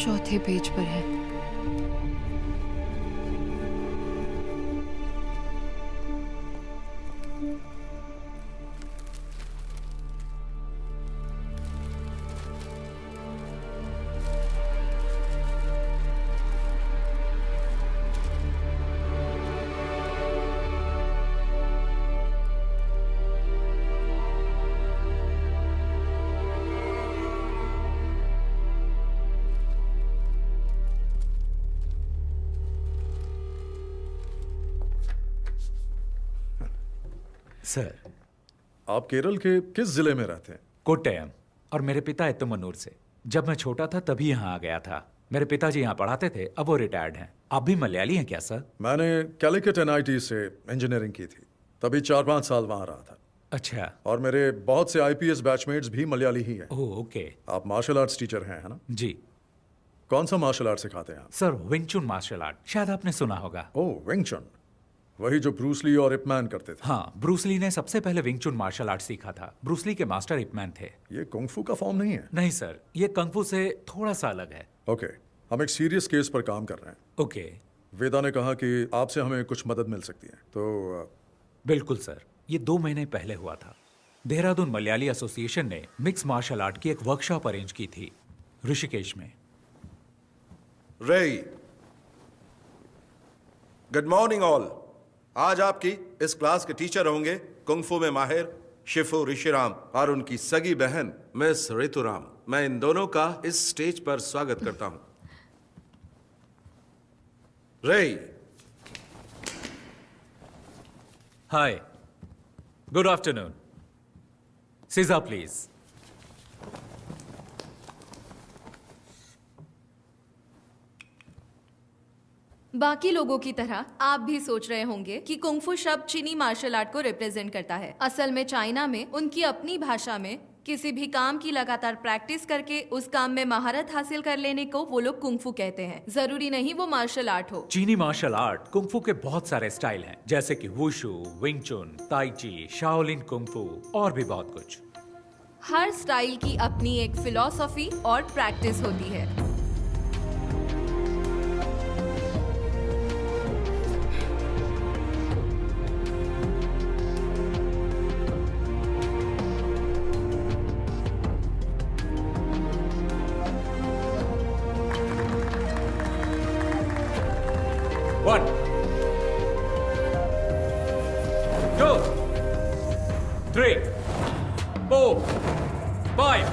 चौथे पेज पर है। सर, आप केरल के किस जिले में रहते हैं? कोट्टयम। और मेरे पिता एत्तमनूर से। जब मैं छोटा था तभी यहाँ आ गया था। मेरे पिताजी यहाँ पढ़ाते थे, अब वो रिटायर्ड हैं। आप भी मलयाली हैं क्या सर? मैंने कैलिकट NIT से इंजीनियरिंग की थी, तभी 4-5 साल वहाँ रहा था। अच्छा। और मेरे बहुत से IPS बैचमेट्स भी मलयाली ही हैं। Oh okay. आप मार्शल आर्ट्स टीचर हैं, है ना? जी। कौन सा मार्शल आर्ट सिखाते हैं आप? सर विंग चुन मार्शल आर्ट, शायद आपने सुना होगा। ओह विंग चुन, वही जो ब्रूस ली और इपमैन करते थे। हाँ, ब्रूस ली ने सबसे पहले विंग चुन मार्शल आर्ट सीखा था। ब्रूस ली के मास्टर इपमैन थे। ये कुंग-फू का फॉर्म नहीं है? नहीं सर, ये कुंग-फू से थोड़ा सा अलग है। ओके, हम एक सीरियस केस पर काम कर रहे हैं। ओके। वेदा ने कहा कि आपसे हमें कुछ मदद मिल सकती है, तो बिल्कुल सर, ये 2 महीने पहले हुआ था। देहरादून मलयाली एसोसिएशन ने मिक्स मार्शल आर्ट की एक वर्कशॉप अरेंज की थी ऋषिकेश में। रेई, गुड मॉर्निंग ऑल। आज आपकी इस क्लास के टीचर होंगे कुंग-फू में माहिर शिफू ऋषिराम और उनकी सगी बहन मिस ऋतुराम। मैं इन दोनों का इस स्टेज पर स्वागत करता हूं। रेई। हाय, गुड आफ्टरनून। सीजा प्लीज। बाकी लोगों की तरह आप भी सोच रहे होंगे कि कुंग-फू शब्द चीनी मार्शल आर्ट को रिप्रेजेंट करता है। असल में चाइना में उनकी अपनी भाषा में किसी भी काम की लगातार प्रैक्टिस करके उस काम में महारत हासिल कर लेने को वो लोग कुंग-फू कहते हैं। जरूरी नहीं वो मार्शल आर्ट हो। चीनी मार्शल आर्ट कुंग-फू के बहुत सारे स्टाइल हैं, जैसे कि वुशु, विंग चुन, ताई ची, शाओलिन कुंग-फू और भी बहुत कुछ। हर स्टाइल की अपनी एक फिलॉसफी और प्रैक्टिस होती है। 2 3 4 5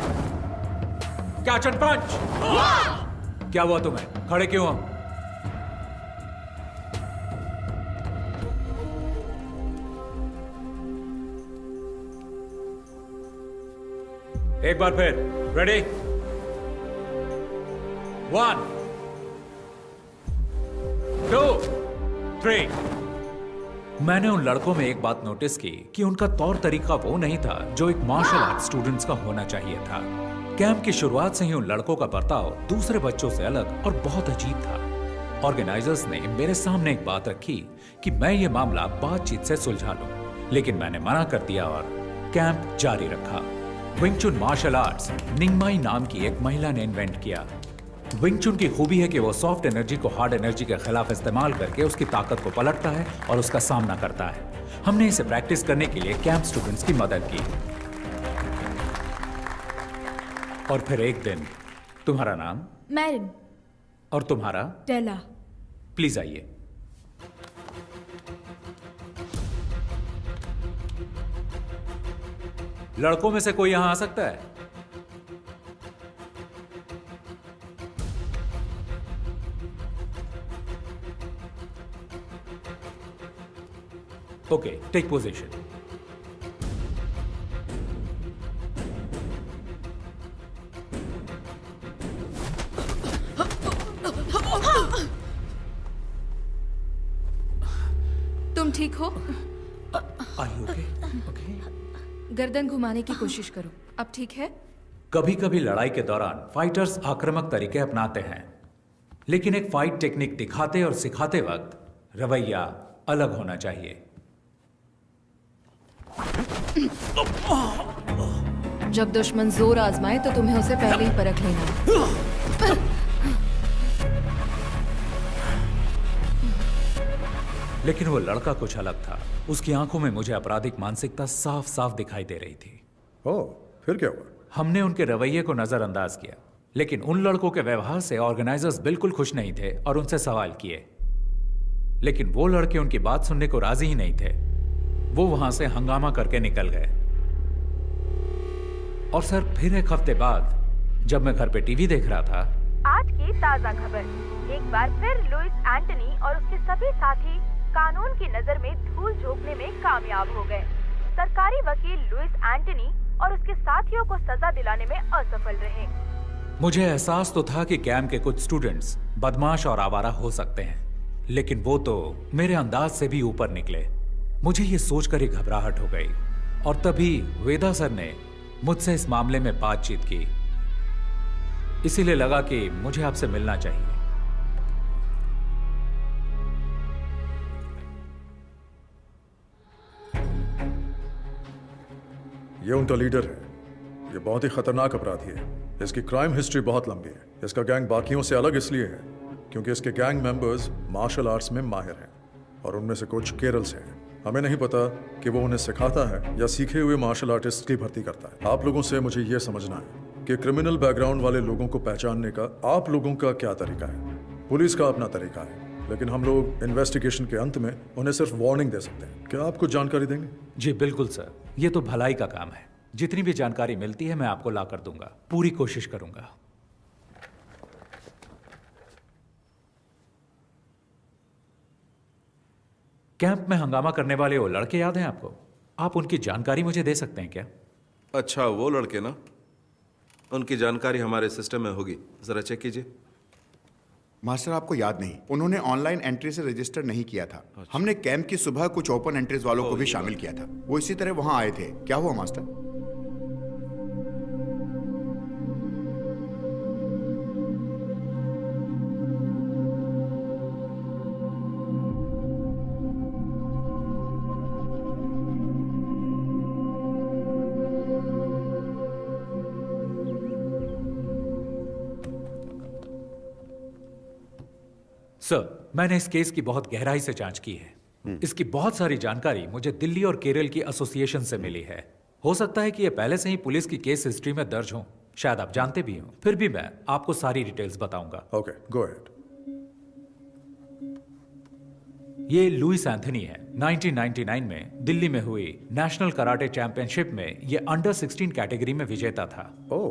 कैच एंड पंच। क्या हुआ तुम्हें? खड़े क्यों हो? एक बार फिर। रेडी? 1 2 3। मैंने उन लड़कों में एक बात नोटिस की कि उनका तौर तरीका वो नहीं था जो एक मार्शल आर्ट स्टूडेंट्स का होना चाहिए था। कैंप की शुरुआत से ही उन लड़कों का बर्ताव दूसरे बच्चों से अलग और बहुत अजीब था। ऑर्गेनाइजर्स ने मेरे सामने एक बात रखी कि मैं ये मामला बातचीत से सुलझा लूं, लेकिन मैंने मना कर दिया और कैंप जारी रखा। विंग चुन मार्शल आर्ट्स निंगमाई नाम की एक महिला ने इन्वेंट किया। विंग चुन की खूबी है कि वो सॉफ्ट एनर्जी को हार्ड एनर्जी के खिलाफ इस्तेमाल करके उसकी ताकत को पलटता है और उसका सामना करता है। हमने इसे प्रैक्टिस करने के लिए कैंप स्टूडेंट्स की मदद की। और फिर एक दिन, तुम्हारा नाम? मैरिन। और तुम्हारा? टेला। प्लीज आइए। लड़कों में से कोई यहां आ सकता है? Okay, take position. तुम ठीक हो? ओके? गर्दन घुमाने की कोशिश करो। अब ठीक है? कभी कभी लड़ाई के दौरान फाइटर्स आक्रामक तरीके अपनाते हैं, लेकिन एक फाइट टेक्निक दिखाते और सिखाते वक्त रवैया अलग होना चाहिए। जब दुश्मन जोर आजमाए तो तुम्हें उसे पहले ही परख लेना। लेकिन वो लड़का कुछ अलग था। उसकी आंखों में मुझे आपराधिक मानसिकता साफ साफ दिखाई दे रही थी। ओह, फिर क्या हुआ? हमने उनके रवैये को नजरअंदाज किया, लेकिन उन लड़कों के व्यवहार से ऑर्गेनाइजर्स बिल्कुल खुश नहीं थे और उनसे सवाल किए। लेकिन वो लड़के उनकी बात सुनने को राजी ही नहीं थे। वो वहां से हंगामा करके निकल गए। और सर, फिर एक हफ्ते बाद जब मैं घर पे टीवी देख रहा था, आज की ताजा खबर। एक बार फिर लुइस एंटनी और उसके सभी साथी कानून की नजर में धूल झोंकने में कामयाब हो गए। सरकारी वकील लुइस एंटनी और उसके साथियों को सजा दिलाने में असफल रहे। मुझे एहसास तो था कि कैंप के कुछ स्टूडेंट्स बदमाश और आवारा हो सकते हैं, लेकिन वो तो मेरे अंदाज से भी ऊपर निकले। मुझे ये सोचकर ही घबराहट हो गई और तभी वेदा सर ने मुझसे इस मामले में बातचीत की। इसीलिए लगा कि मुझे आपसे मिलना चाहिए। ये उनका लीडर है। ये बहुत ही खतरनाक अपराधी है। इसकी क्राइम हिस्ट्री बहुत लंबी है। इसका गैंग बाकियों से अलग इसलिए है क्योंकि इसके गैंग मेंबर्स मार्शल आर्ट्स में माहिर हैं और उनमें से कुछ केरल से हैं। हमें नहीं पता कि वो उन्हें सिखाता है या सीखे हुए मार्शल आर्टिस्ट की भर्ती करता है। आप लोगों से मुझे ये समझना है कि क्रिमिनल बैकग्राउंड वाले लोगों को पहचानने का आप लोगों का क्या तरीका है। पुलिस का अपना तरीका है, लेकिन हम लोग इन्वेस्टिगेशन के अंत में उन्हें सिर्फ वार्निंग दे सकते हैं। क्या आप कुछ जानकारी देंगे? जी बिल्कुल सर, ये तो भलाई का काम है। जितनी भी जानकारी मिलती है मैं आपको ला कर दूंगा। पूरी कोशिश करूंगा। कैंप में हंगामा करने वाले वो लड़के याद हैं आपको? आप उनकी जानकारी मुझे दे सकते हैं क्या? अच्छा, वो लड़के ना, उनकी जानकारी हमारे सिस्टम में होगी, जरा चेक कीजिए। मास्टर, आपको याद नहीं, उन्होंने ऑनलाइन एंट्री से रजिस्टर नहीं किया था। हमने कैंप की सुबह कुछ ओपन एंट्रीज वालों को भी शामिल किया था। वो इसी तरह वहां आए थे। क्या हुआ मास्टर? सर, मैंने इस केस की बहुत गहराई से जांच की है। इसकी बहुत सारी जानकारी मुझे दिल्ली और केरल की एसोसिएशन से मिली है। हो सकता है कि ये पहले से ही पुलिस की केस हिस्ट्री में दर्ज हो, शायद आप जानते भी हो। फिर भी मैं आपको सारी डिटेल्स बताऊंगा। Okay, go ahead. ये लुइस एंथनी है। 1999 में दिल्ली में हुई नेशनल कराटे चैंपियनशिप में ये अंडर 16 कैटेगरी में विजेता था। Oh,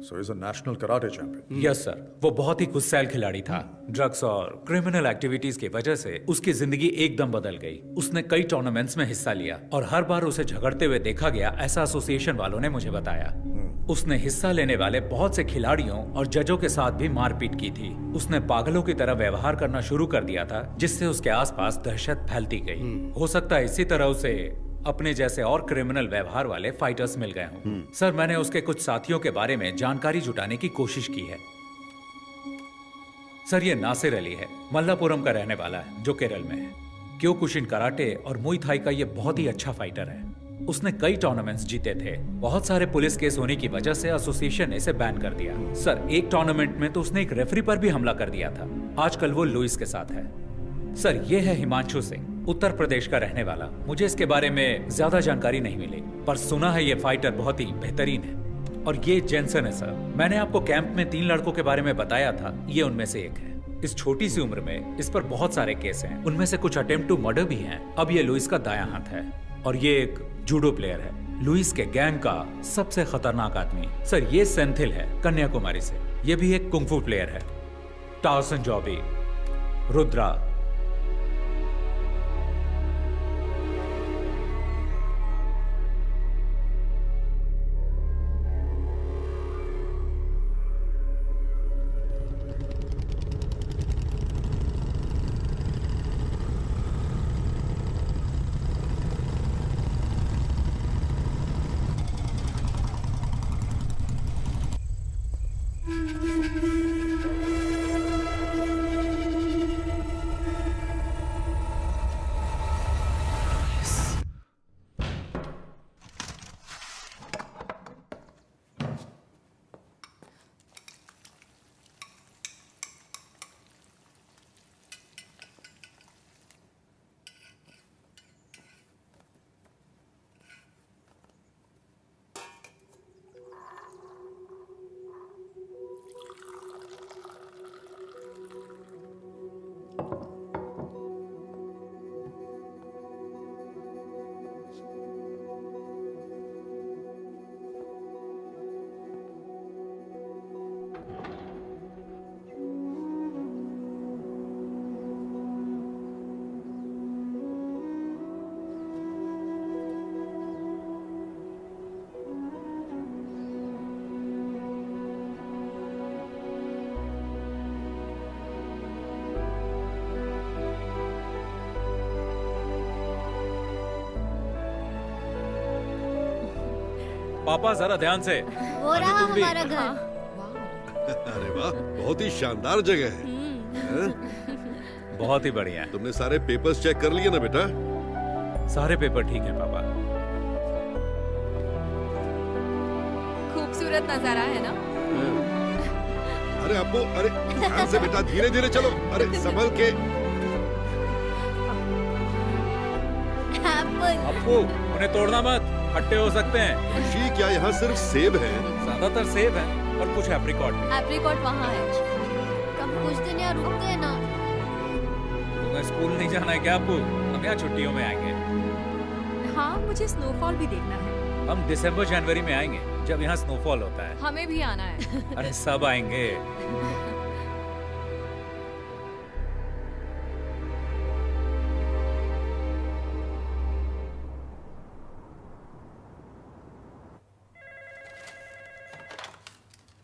so he's a national karate champion. Yes sir, वो बहुत ही गुस्सैल खिलाड़ी था। ड्रग्स और क्रिमिनल एक्टिविटीज की वजह से उसकी जिंदगी एकदम बदल गई। उसने कई टूर्नामेंट्स में हिस्सा लिया और हर बार उसे झगड़ते हुए देखा गया, ऐसा एसोसिएशन वालों ने मुझे बताया। उसने हिस्सा लेने वाले बहुत से खिलाड़ियों और जजों के साथ भी मारपीट की थी। उसने पागलों की तरह व्यवहार करना शुरू कर दिया था, जिससे उसके आसपास दहशत फैलती गई। हो सकता है इसी तरह उसे अपने जैसे और क्रिमिनल व्यवहार वाले फाइटर्स मिल गए हों। सर, मैंने उसके कुछ साथियों के बारे में जानकारी जुटाने की कोशिश की है। सर, ये नासिर अली है, मल्लापुरम का रहने वाला है, जो केरल में है। क्योकुशिन कराटे और मुई थाई का ये बहुत ही अच्छा फाइटर है। उसने कई टूर्नामेंट्स जीते थे। बहुत सारे पुलिस केस होने की वजह से एसोसिएशन ने इसे बैन कर दिया। सर, एक टूर्नामेंट में तो उसने एक रेफरी पर भी हमला कर दिया था। आजकल वो लुइस के साथ है। सर, ये है हिमांशु सिंह, उत्तर प्रदेश का रहने वाला। मुझे इसके बारे में ज्यादा जानकारी नहीं मिली, पर सुना है ये फाइटर बहुत ही बेहतरीन है। और ये जेंसन है सर। मैंने आपको कैंप में 3 लड़कों के बारे में बताया था, ये उनमें से एक है। इस छोटी सी उम्र में इस पर बहुत सारे केस हैं, उनमें से कुछ अटेम्प्ट टू मर्डर भी हैं। अब ये लुइस का दायां हाथ है और ये एक जूडो प्लेयर है। लुइस के गैंग का सबसे खतरनाक आदमी सर ये सेंथिल है, कन्याकुमारी से। ये भी एक कुंफू प्लेयर है। टाउसन जॉबी, रुद्रा। पापा जरा ध्यान से। वो रहा हमारा घर। अरे वाह, बहुत ही शानदार जगह है। बहुत ही बढ़िया। तुमने सारे पेपर्स चेक कर लिए ना बेटा? सारे पेपर ठीक है पापा। खूबसूरत नजारा है ना? अरे अप्पू, अरे ध्यान से बेटा, धीरे धीरे चलो। अरे संभल के। अप्पू, उन्हें तोड़ना मत, खट्टे हो सकते हैं। ऋषि, क्या यहाँ सिर्फ सेब है? ज्यादातर सेब है और कुछ एप्रिकॉट। एप्रिकॉट वहाँ है। कब कुछ दिन यहाँ रुकते हैं ना। तुम्हें स्कूल नहीं जाना है क्या अप्पू? हम यहाँ छुट्टियों में आएंगे। हाँ, मुझे स्नोफॉल भी देखना है। हम दिसंबर जनवरी में आएंगे, जब यहाँ स्नोफॉल होता है। हमें भी आना है। अरे सब आएंगे।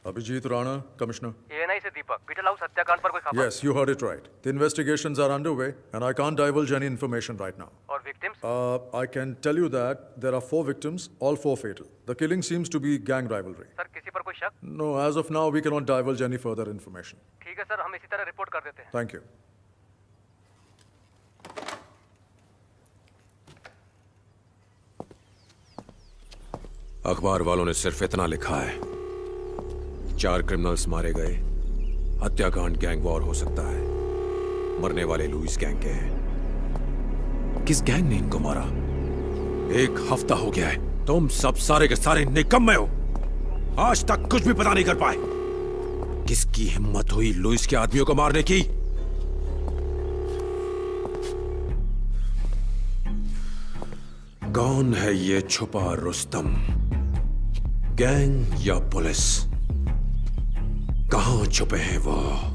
Abhijit Rana, Commissioner. ANI से दीपक, बीटल हाउस हत्याकांड पर कोई खबर? Yes, you heard it right. The investigations are underway, and I can't divulge any information right now. और victims? I can tell you that there are 4 victims, all 4 fatal. The killing seems to be gang rivalry. Sir, किसी पर कोई शक? No, as of now, we cannot divulge any further information. ठीक है sir, हम इसी तरह रिपोर्ट कर देते हैं। Thank you. अखबार वालों ने सिर्फ इतना लिखा है, 4 क्रिमिनल्स मारे गए, हत्याकांड गैंग वॉर हो सकता है, मरने वाले लुइस गैंग के हैं। किस गैंग ने इनको मारा? 1 हफ्ता हो गया है, तुम सब सारे के सारे निकम्मे हो, आज तक कुछ भी पता नहीं कर पाए। किसकी हिम्मत हुई लुइस के आदमियों को मारने की? कौन है ये छुपा रुस्तम? गैंग या पुलिस? कहां छुपे हैं वो?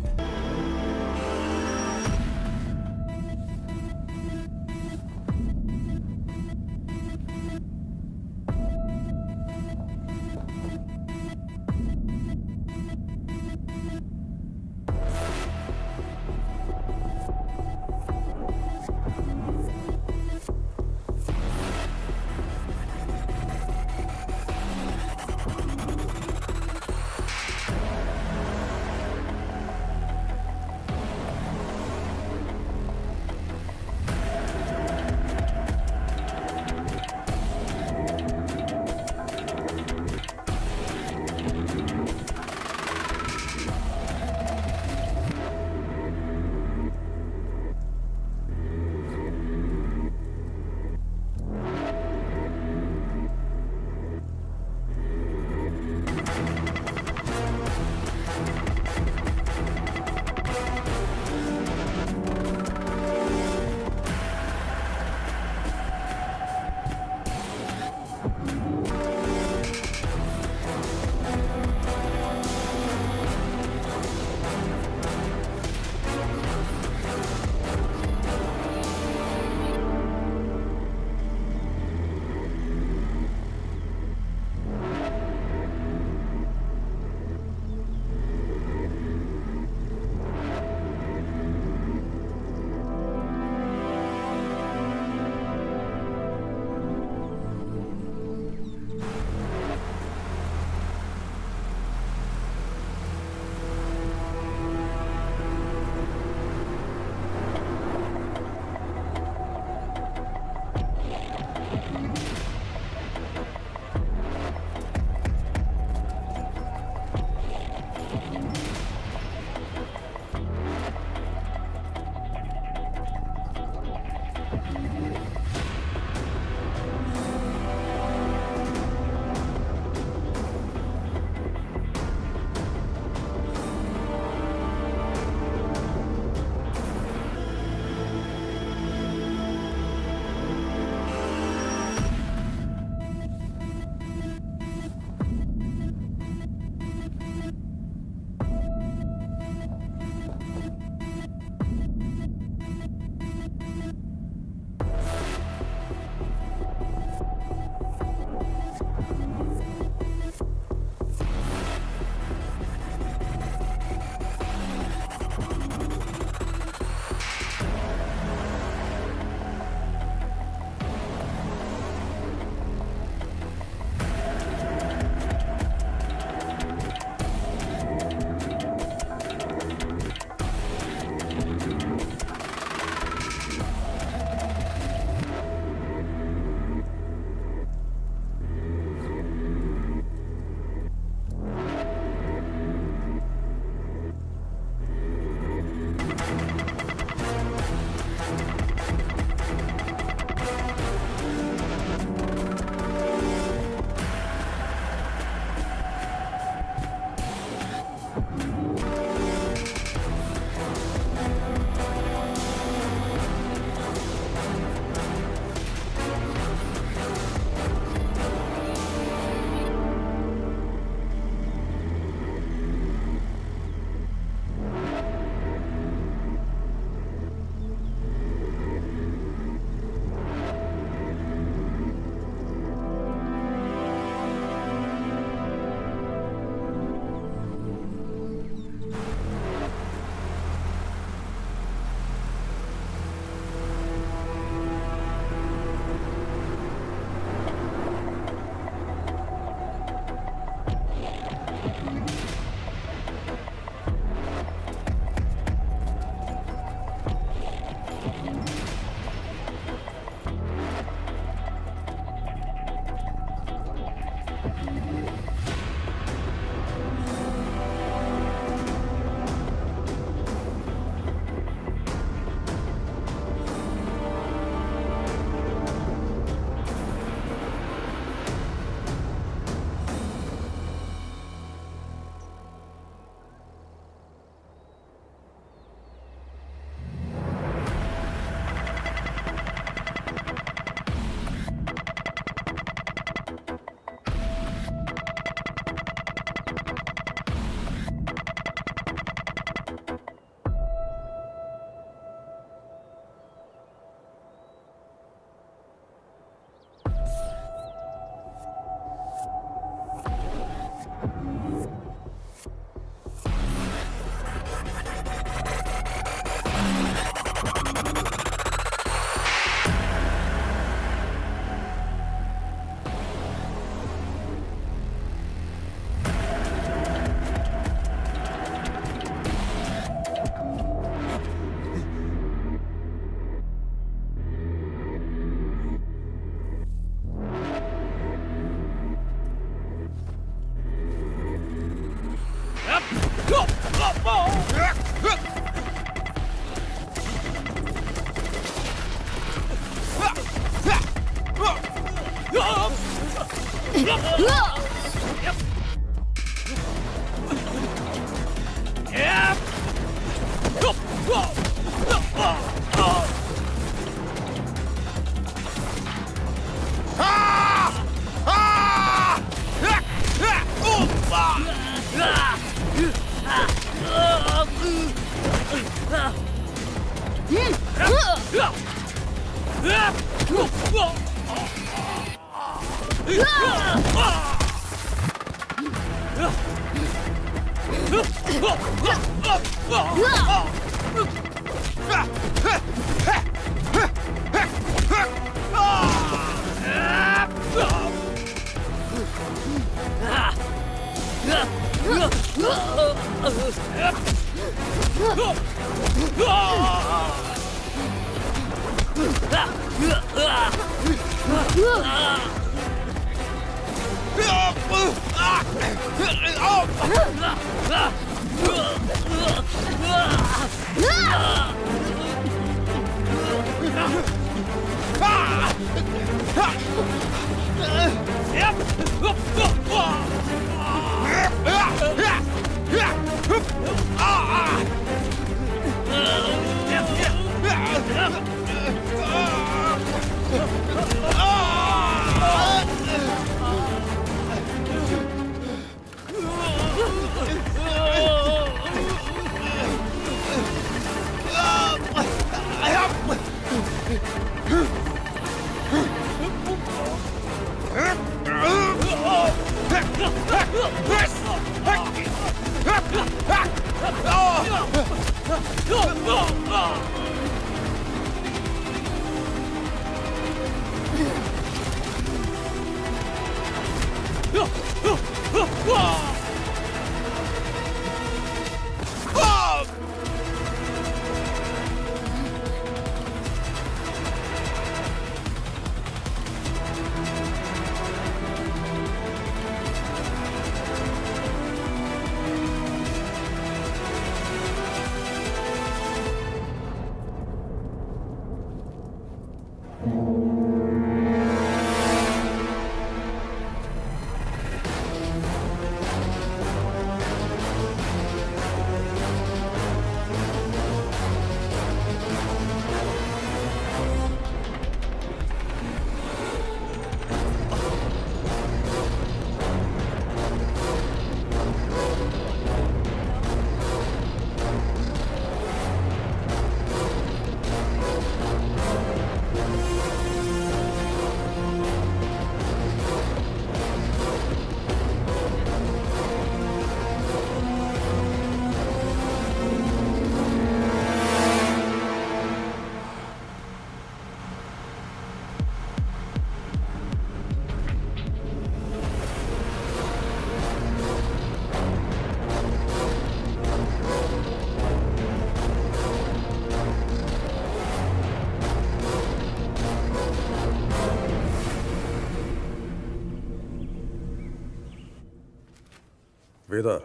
Veda,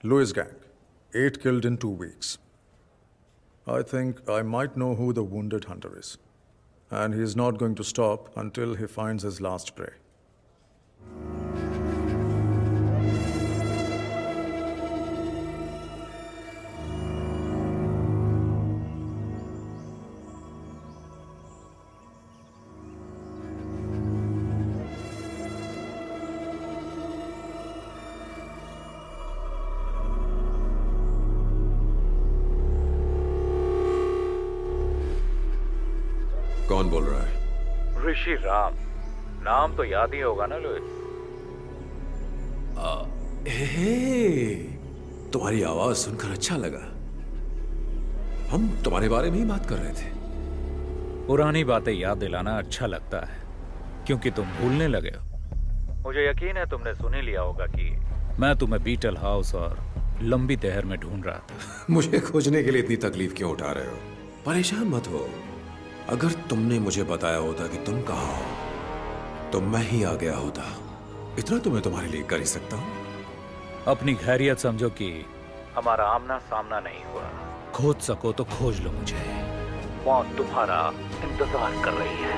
Lewis gang, 8 killed in 2 weeks. I think I might know who the wounded hunter is. And he's not going to stop until he finds his last prey. कौन बोल रहा है? ऋषि राम। नाम तो याद ही होगा ना लुइस? तुम्हारी आवाज सुनकर अच्छा लगा। हम तुम्हारे बारे में ही बात कर रहे थे। पुरानी बातें याद दिलाना अच्छा लगता है, क्योंकि तुम भूलने लगे हो। मुझे यकीन है तुमने सुन ही लिया होगा कि मैं तुम्हें बीटल हाउस और लंबी तहर में ढूंढ रहा था। मुझे खोजने के लिए इतनी तकलीफ क्यों उठा रहे हो? परेशान मत हो। अगर तुमने मुझे बताया होता कि तुम कहाँ हो तो मैं ही आ गया होता। इतना तो मैं तुम्हारे लिए कर ही सकता हूँ। अपनी खैरियत समझो कि हमारा आमना सामना नहीं हुआ। खोज सको तो खोज लो मुझे। मौत तुम्हारा इंतजार कर रही है।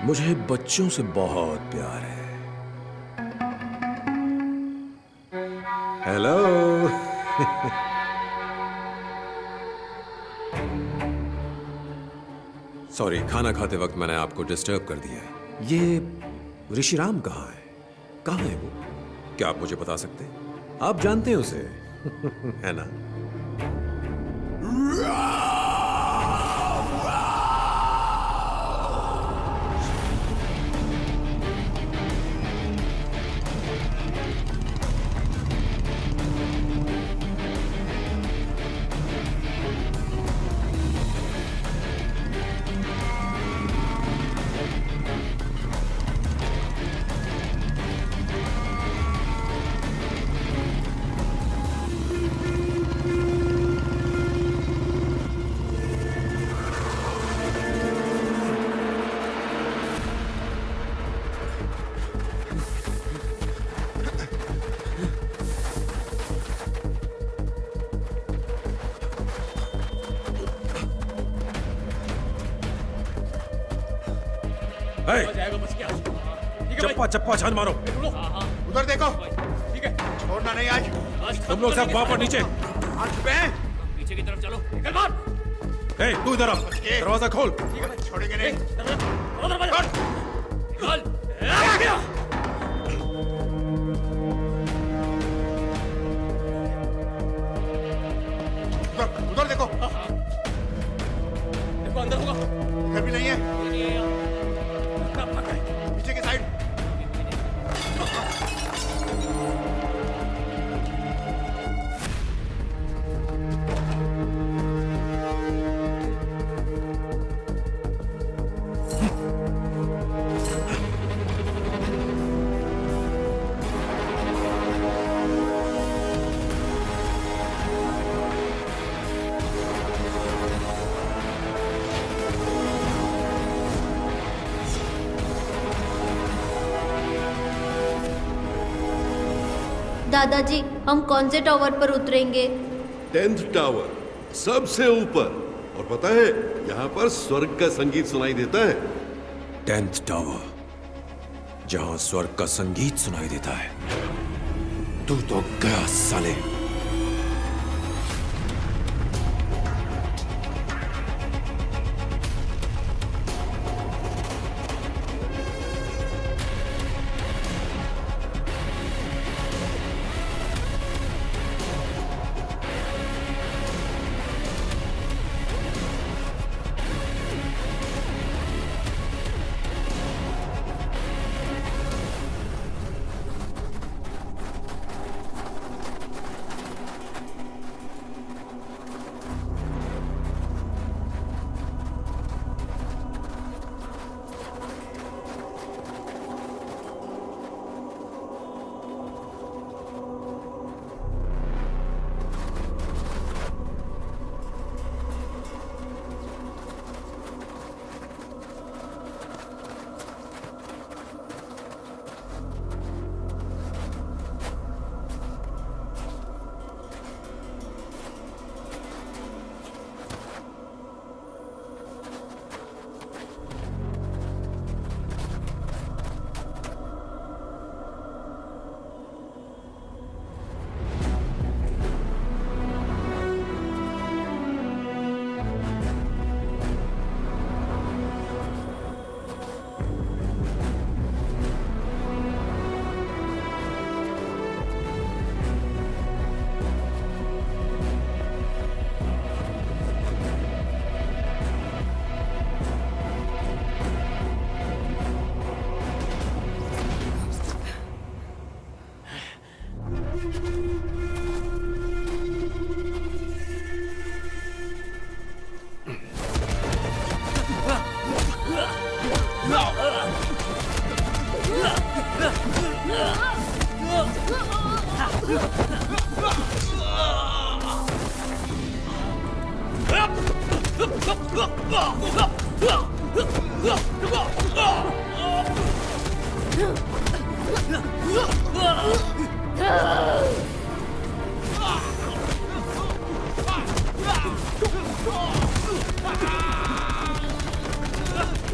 मुझे बच्चों से बहुत प्यार है। हेलो। सॉरी, खाना खाते वक्त मैंने आपको डिस्टर्ब कर दिया। ये ऋषिराम कहाँ है? कहाँ है वो? क्या आप मुझे बता सकते हैं? आप जानते हैं उसे है ना? चप्पा चप्पा छान मारो। उधर देखो। ठीक है, छोड़ना नहीं आज। तुम लोग सब वहां पर नीचे। पीछे की तरफ चलो। निकल बाहर। तू इधर आ, दरवाजा खोल। छोड़ेंगे नहीं। उधर देखो। देखो अंदर होगा। इधर भी नहीं है। पीछे की साइड। दादाजी, हम कौन से टावर पर उतरेंगे? 10th टावर, सबसे ऊपर। और पता है, यहाँ पर स्वर्ग का संगीत सुनाई देता है। 10th टावर, जहां स्वर्ग का संगीत सुनाई देता है। तू तो गया साले।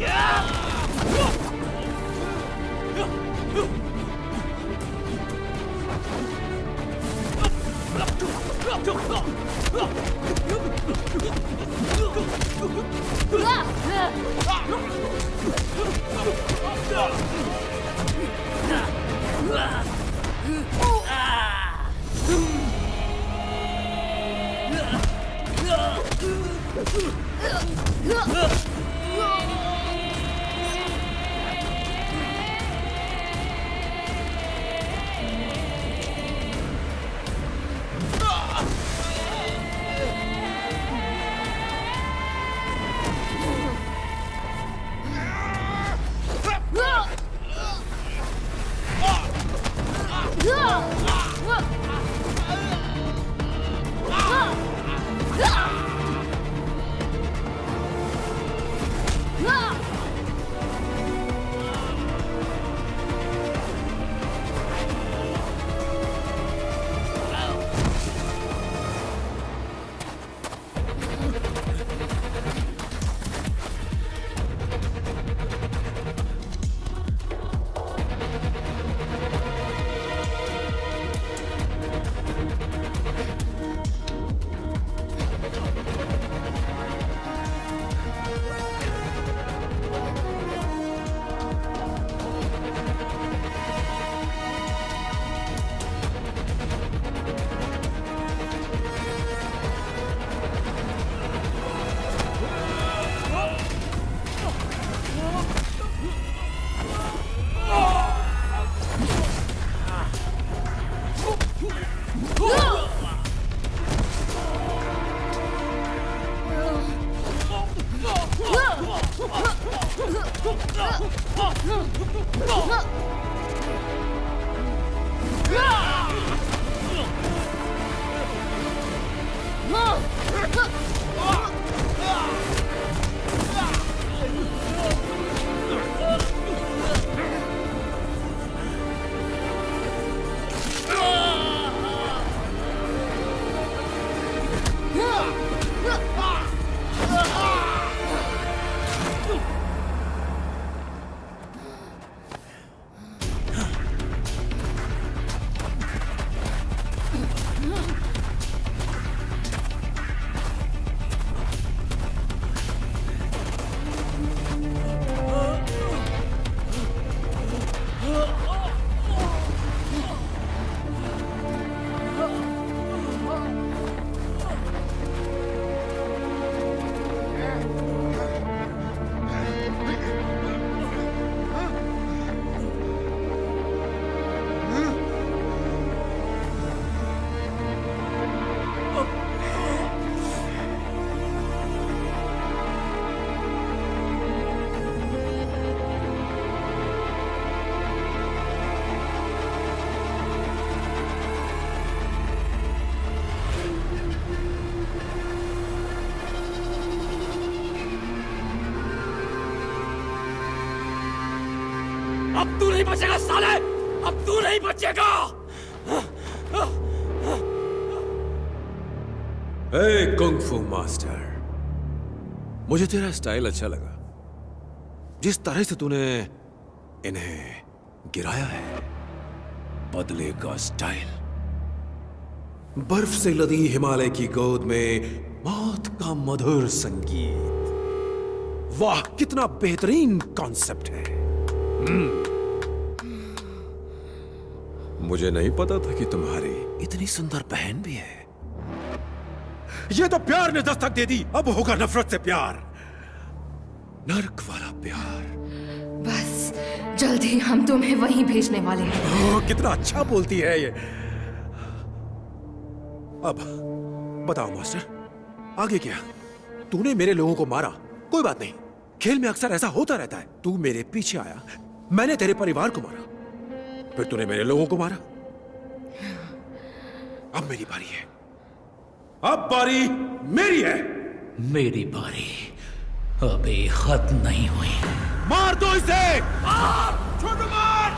Yeah! अब तू नहीं बचेगा साले, अब तू नहीं बचेगा। ए कुंग-फू मास्टर, मुझे तेरा स्टाइल अच्छा लगा। जिस तरह से तूने इन्हें गिराया है, बदले का स्टाइल। बर्फ से लदी हिमालय की गोद में मौत का मधुर संगीत। वाह, कितना बेहतरीन कॉन्सेप्ट है। मुझे नहीं पता था कि तुम्हारी इतनी सुंदर बहन भी है। ये तो प्यार ने दस्तक दे दी, अब होगा नफरत से प्यार, नर्क वाला प्यार। बस जल्दी हम तुम्हें वहीं भेजने वाले हैं। ओह, कितना अच्छा बोलती है ये। अब बताओ मास्टर, आगे क्या? तूने मेरे लोगों को मारा, कोई बात नहीं, खेल में अक्सर ऐसा होता रहता है। तू मेरे पीछे आया, मैंने तेरे परिवार को मारा, फिर तूने मेरे लोगों को मारा। अब मेरी बारी है, अब बारी मेरी है। मेरी बारी अभी खत्म नहीं हुई। मार दो इसे! मार! छोटू मार!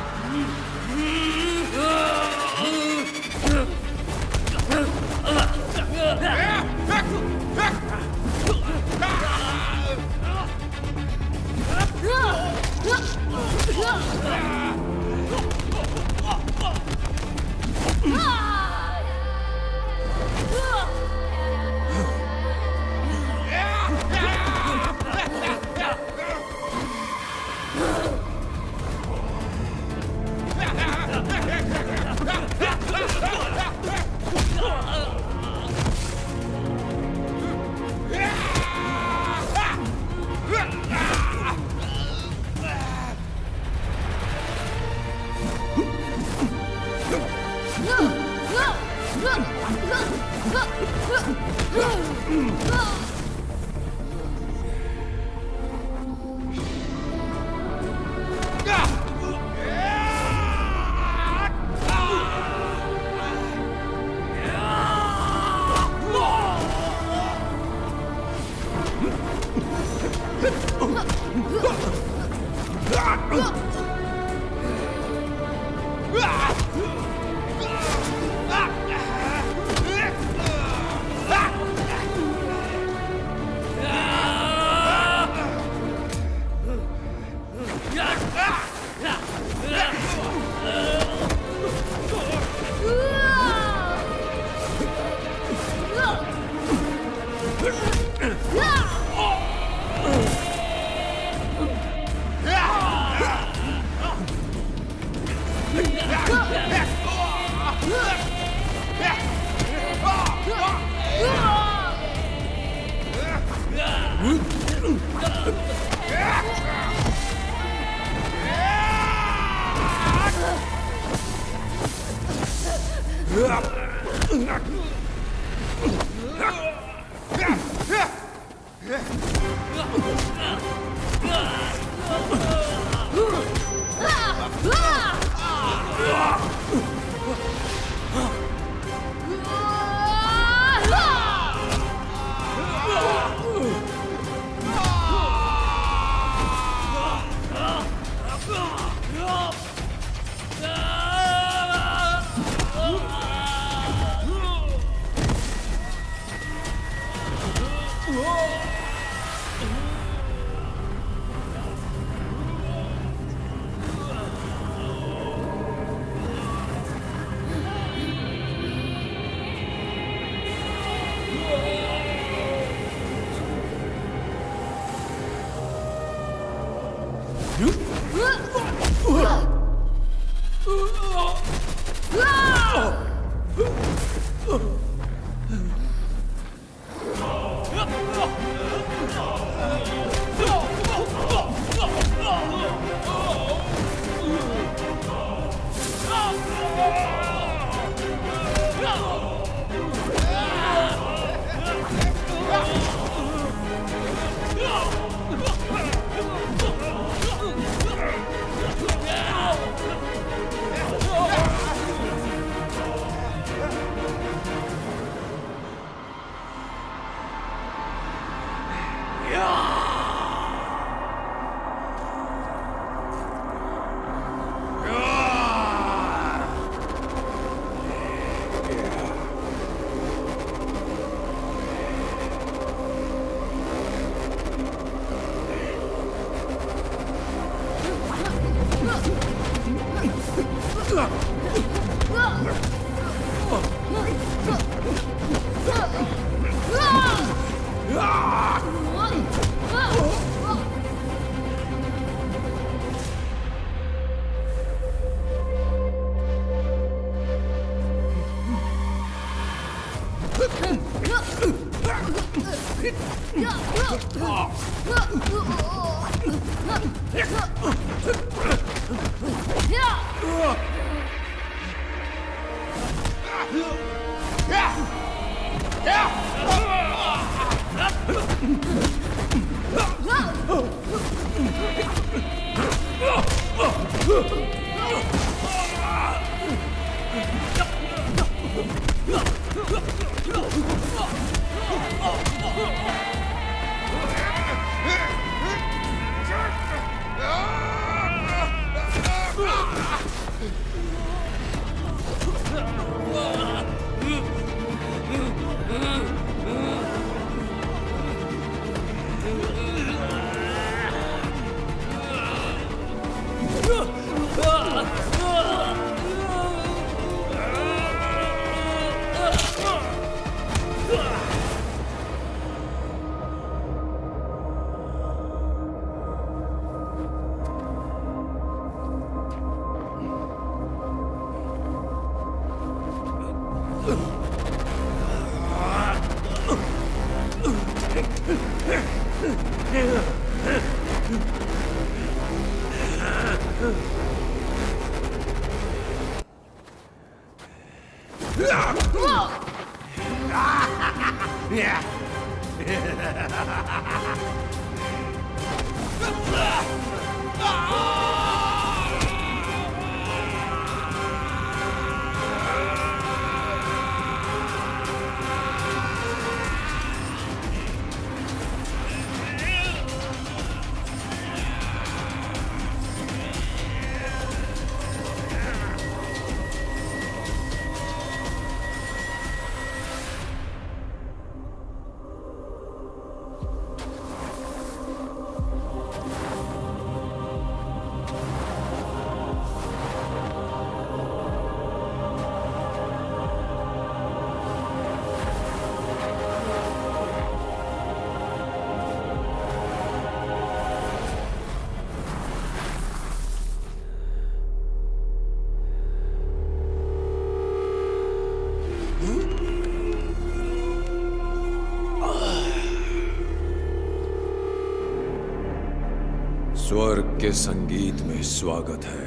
स्वर्ग के संगीत में स्वागत है।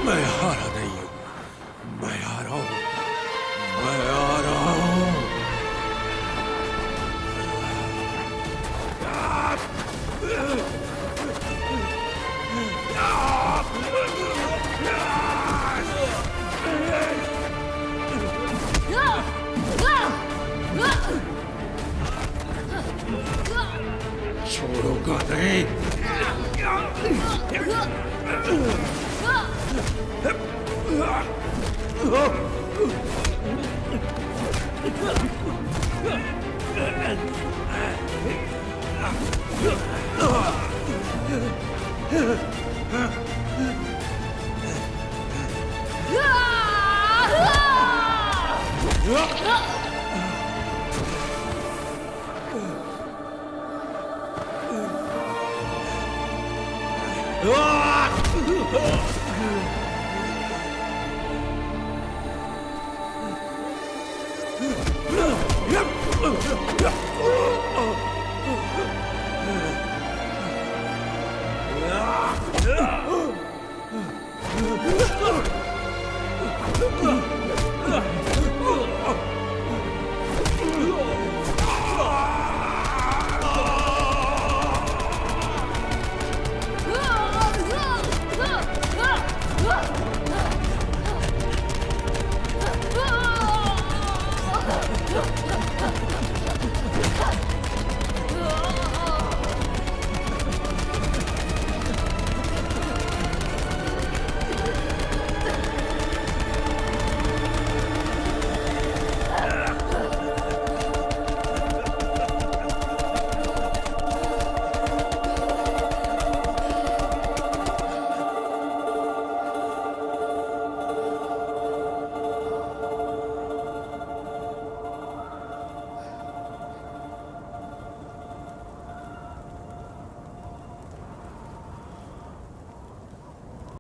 मैं हारा नहीं हूं, मैं आ रहा हूं, मैं आ रहा हूं। छोड़ूंगा नहीं।